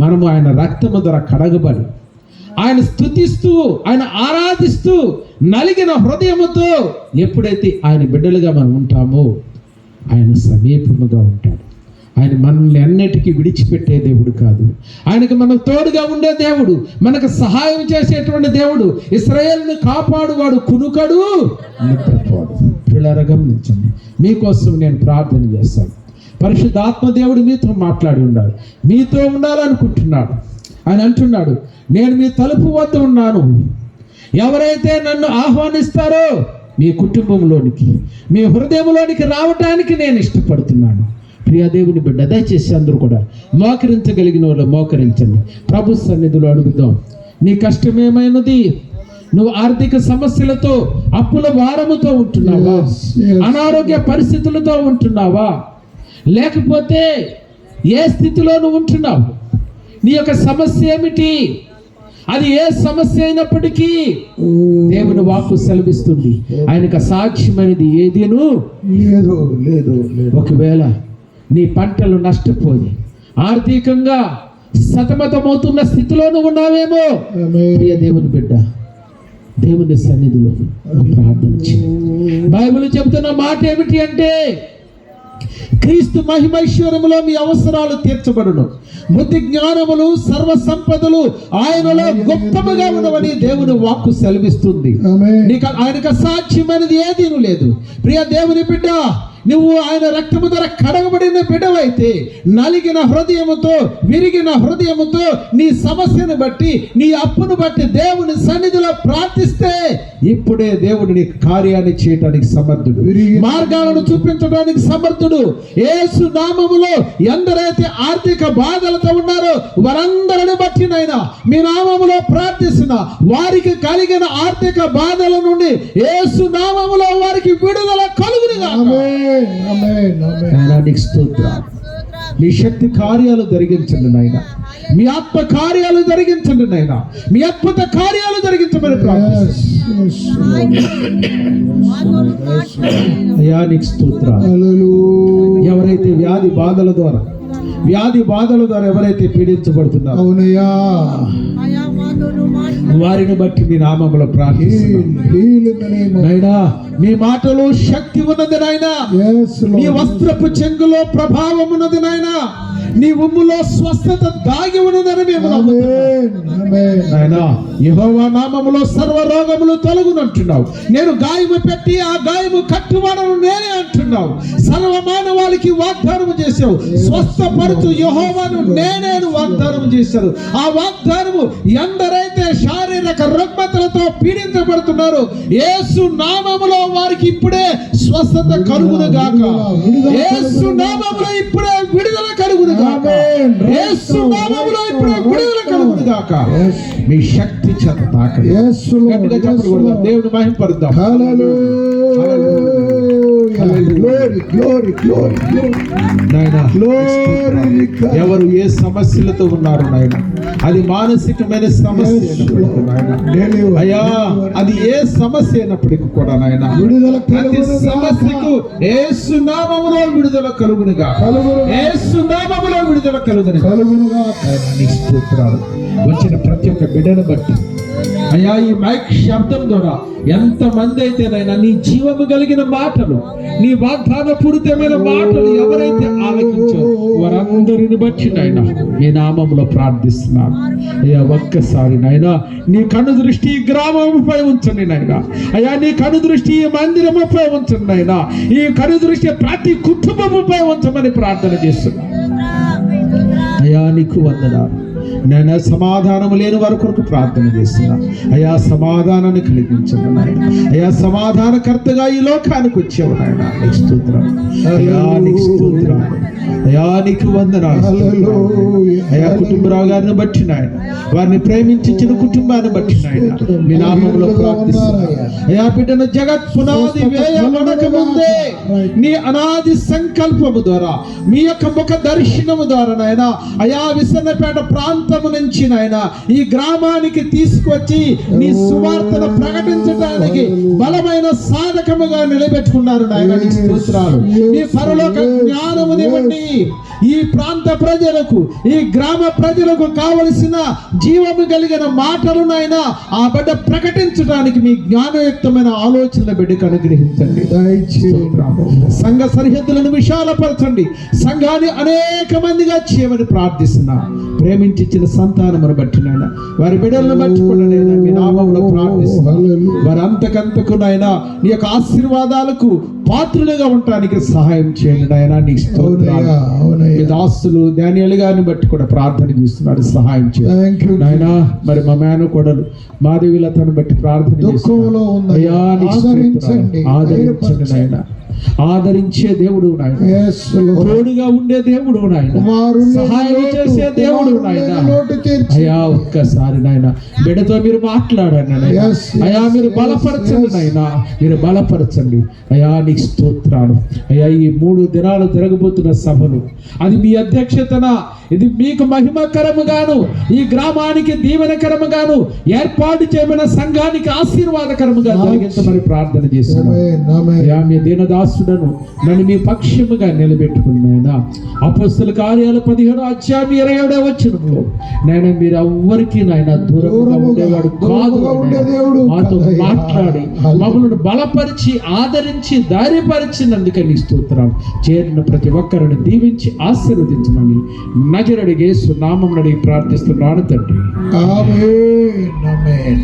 మనము ఆయన రక్తము ద్వారా కడగబడి ఆయన స్తుతిస్తూ ఆయన ఆరాధిస్తూ నలిగిన హృదయముతో ఎప్పుడైతే ఆయన బిడ్డలుగా మనం ఉంటామో ఆయన సమీపముగా ఉంటాడు. ఆయన మనల్ని అన్నిటికీ విడిచిపెట్టే దేవుడు కాదు. ఆయనకు మనకు తోడుగా ఉండే దేవుడు, మనకు సహాయం చేసేటువంటి దేవుడు, ఇశ్రాయేలును కాపాడువాడు, కునుకడు నిద్రపోడు. పిల్లలు గమనించండి, మీకోసం నేను ప్రార్థన చేస్తాను. పరిశుద్ధాత్మ దేవుడు మీతో మాట్లాడి ఉండాలి, మీతో ఉండాలనుకుంటున్నాడు. ఆయన అంటున్నాడు, నేను మీ తలుపు వద్ద ఉన్నాను, ఎవరైతే నన్ను ఆహ్వానిస్తారో మీ కుటుంబంలోనికి, మీ హృదయంలోనికి రావటానికి నేను ఇష్టపడుతున్నాను. ప్రియ దేవుని బిడ్డ, దయచేసి అందరూ కూడా మోకరించగలిగిన వాళ్ళు మోకరించండి. ప్రభు సన్నిధిలో అడుగుదాం. నీ కష్టమేమైనది, నువ్వు ఆర్థిక సమస్యలతో, అప్పుల భారముతో ఉంటున్నావా? అనారోగ్య పరిస్థితులతో ఉంటున్నావా? లేకపోతే ఏ స్థితిలో నువ్వు ఉంటున్నావు? నీ యొక్క సమస్య ఏమిటి? అది ఏ సమస్య అయినప్పటికీ దేవుని వాక్కు సెలవిస్తుంది, ఆయనకు అసాధ్యమైనది ఏదీను లేదు. ఒకవేళ నీ పంటలు నష్టపోయి ఆర్థికంగా సతమతమవుతున్న స్థితిలో నువ్వు ఉన్నావేమో, ప్రియ దేవుని బిడ్డ, దేవుని సన్నిధిలో ప్రార్థన చేయి. బైబిల్ చెబుతున్న మాట ఏమిటి అంటే, క్రీస్తు మహిమైశ్వర్యములో మీ అవసరాలు తీర్చబడును, బుద్ధి జ్ఞానములు సర్వ సంపదలు ఆయనలో గొప్పముగా ఉన్నవని దేవుని వాక్కు సెలవిస్తుంది. నీకు ఆయనకు అసాధ్యమైనది ఏదీ లేదు. ప్రియ దేవుని బిడ్డ, నువ్వు ఆయన రక్తము ద్వారా కడగబడిన బిడ్డవైతే, నలిగిన హృదయముతో, విరిగిన హృదయముతో నీ సమస్యను బట్టి, నీ అప్పును బట్టి దేవుని సన్నిధిలో ప్రార్థిస్తే ఇప్పుడే దేవుడు నీ కార్యాన్ని చేయడానికి సమర్థుడు, మార్గాలను చూపించడానికి సమర్థుడు. యేసు నామములో ఎందరైతే ఆర్థిక బాధలతో ఉన్నారో వారందరిని బట్టి నైనా మీ నామములో ప్రార్థిస్తున్న వారికి కలిగిన ఆర్థిక బాధల నుండి యేసు నామములో వారికి విడుదల కలుగునుగా. మీ శక్తి కార్యాలు జరిగించండి నాయన, మీ ఆత్మ కార్యాలు జరిగించండి నాయన, మీ అద్భుత కార్యాలు జరిగించమని అయ్యా నీకు స్తోత్రాలు. ఎవరైతే వ్యాధి బాధల ద్వారా ఎవరైతే పీడించబడుతున్నారో అవునయ్యా, వారిని బట్టి మీ నామములో ప్రార్థిస్తున్నాయినా. మీ మాటలో శక్తి ఉన్నది నాయనా, మీ వస్త్రపు చెంగులో ప్రభావం ఉన్నది నాయనా, నీ ఉమ్ములో స్వస్థత దాగి ఉన్నదని మేము నాయనా. యెహోవా నామములో సర్వ రోగములు తొలగునంటున్నావు. నేను గాయము పెట్టి ఆ గాయము కట్టువాడను నేనే అంటున్నావు. సర్వ మానవాళికి వాగ్దానం చేశావు, స్వస్థపరుచు యెహోవాను నేనే వాగ్దానం చేశారు. ఆ వాగ్దానము ఎందరైతే శారీరక రుగ్మతలతో పీడించబడుతున్నారో యేసు నామములో వారికి ఇప్పుడే స్వస్థత కలుగును గాక. యేసు నామములో ఇప్పుడే విడుదల కలుగును గాక. యేసు నామములో ఇప్పుడే విడుదల కలుగును గాక. మీ శక్తి చేత తాకండి. గట్టిగా చెప్పకూడదు, దేవుని మహిమపరుద్దాం. ఎవరు ఏ సమస్యలతో ఉన్నారు నాయన, అది మానసికమైన సమస్య అయినప్పటికీ నాయన, అయ్యా అది ఏ సమస్య అయినప్పటికీ కూడా నాయన, ప్రతి సమస్యకు యేసు నామములో విడుదల కలుగునుగా, యేసు నామములో విడుదల కలుగునుగా. స్తోత్రాలు. వచ్చిన ప్రతి ఒక్క బిడ్డను బట్టి అయ్యా, ఈ మైక్ శబ్దం ద్వారా ఎంతమంది అయితేనైనా నీ జీవము కలిగిన మాటలు, నీ వాగ్దాన పూరితమైన మాటలు ఎవరైతే ఆలకించో వారందరిని బట్టి నాయనా నీ నామములో ప్రార్థిస్తున్నాను. అయ్యా ఒక్కసారి నాయనా నీ కను దృష్టి ఈ గ్రామముపై ఉంచండి నాయనా. అయ్యా నీ కను దృష్టి ఈ మందిరముపై ఉంచండి నాయనా. ఈ కను దృష్టి ప్రతి కుటుంబముపై ఉంచమని ప్రార్థన చేస్తున్నాను. అయ్యా నీకు వందనాలు. నేను సమాధానం లేని వారి కొరకు ప్రార్థన చేస్తున్నా. అయ్యా సమాధానాన్ని కలిగించండి నాయన. అయ్యా సమాధానకర్తగా ఈ లోకానికి వచ్చావు నాయన. నీకు స్తోత్రం. అయ్యా నీకు స్తోత్రం. అయ్యా నీకు వందనాలు. అయ్యా కుటుంబరావు గారిని బట్టి నాయన, వారిని ప్రేమించిన కుటుంబాన్ని బట్టి నాయన మీ నామములో ప్రార్థిస్తున్నా. అయ్యా బిడ్డను జగత్ పునాది వేయబడక ముందే నీ అనాది సంకల్పము ద్వారా, మీ యొక్క ముఖ దర్శనము ద్వారా నాయన, అయ్యా విసన్నపేట ప్రాంతము నుంచి నాయన ఈ గ్రామానికి తీసుకొచ్చి నీ సువార్తను ప్రకటించడానికి బలమైన సాధకముగా నిలబెట్టుకున్నారు నాయన. నీ స్తోత్రాలు. నీ పరలోక జ్ఞానమునివ్వండి. ఈ ప్రాంత ప్రజలకు, ఈ గ్రామ ప్రజలకు కావలసిన జీవము కలిగిన మాటలు నాయన ఆ బిడ్డ ప్రకటించడానికి మీ జ్ఞానయుక్తమైన ఆలోచన బిడ్డకు అనుగ్రహించండి. సంఘ సరిహద్దులను విశాలపరచండి. సంఘాన్ని అనేక మందిగా చేయమని ప్రార్థిస్తున్నా. ప్రేమించిన సంతానమును బట్టి నాయన, వారి బిడ్డలను బట్టి కూడా నాయన మీ నామములో ప్రార్థిస్తున్నా. వారి అంతకంతకు నాయన నీ యొక్క ఆశీర్వాదాలకు పాత్రులుగా ఉండటానికి సహాయం చేయండి నాయన. నీ స్తోత్రాలు. మీ దాసులు ధాన్యాలు గారిని బట్టి కూడా ప్రార్థన చేస్తున్నాడు, సహాయం చేయండి నాయన. మరి మా మేనకోడలు మాధవీలతను బట్టి ప్రార్థన చేస్తున్నాడు. అయ్యా నీ స్తోత్రాలు. ఆదరించండి నాయన. ఆదరించే దేవుడు నాయన, Yes, Lord. తోడుగా ఉండే దేవుడు నాయన, కుమారుని సహాయం చేసే దేవుడు నాయన. లోటు తీర్చి. అయ్యా ఒక్కసారి నాయన బిడ్డతో మీరు మాట్లాడండి నాయన. Yes, yes, అయ్యా మీరు yes, బలపరచండి yes. నాయన, మీరు బలపరచండి అయ్యా. నీకు స్తోత్రాలు అయ్యా. ఈ 3 దినాలు జరగబోతున్న సభలు అది మీ అధ్యక్షతన, ఇది మీకు మహిమకరముగాను, ఈ గ్రామానికి దీవెనకరముగాను, ఏర్పాటు చేయబడిన సంఘానికి ఆశీర్వాదకరముగా జరిగించమని ప్రార్థన చేస్తున్నాను. Amen, amen. అయ్యా మీ దీనదాసుడను నన్ను మీ పక్షముగా నిలబెట్టుకున్నాయినా. అపొస్తలుల కార్యాలు 17వ అధ్యాయం 27వ వచనంలో నాయన మీరు ఎవ్వరికీ నాయన దూరంగా ఉండేవాడు కాదు. ఉండే దేవుడు మాతో కాదయ్యా. మాట్లాడి మమ్మల్ని బలపరిచి ఆదరించి ధైర్యపరిచినందుకే నీ స్తోత్రం. చేరిన ప్రతి ఒక్కరిని దీవించి ఆశీర్వదించమని నజరుడిగే సునామం నడిగి ప్రార్థిస్తున్నాను తండ్రి. ఆమేన్, ఆమేన్.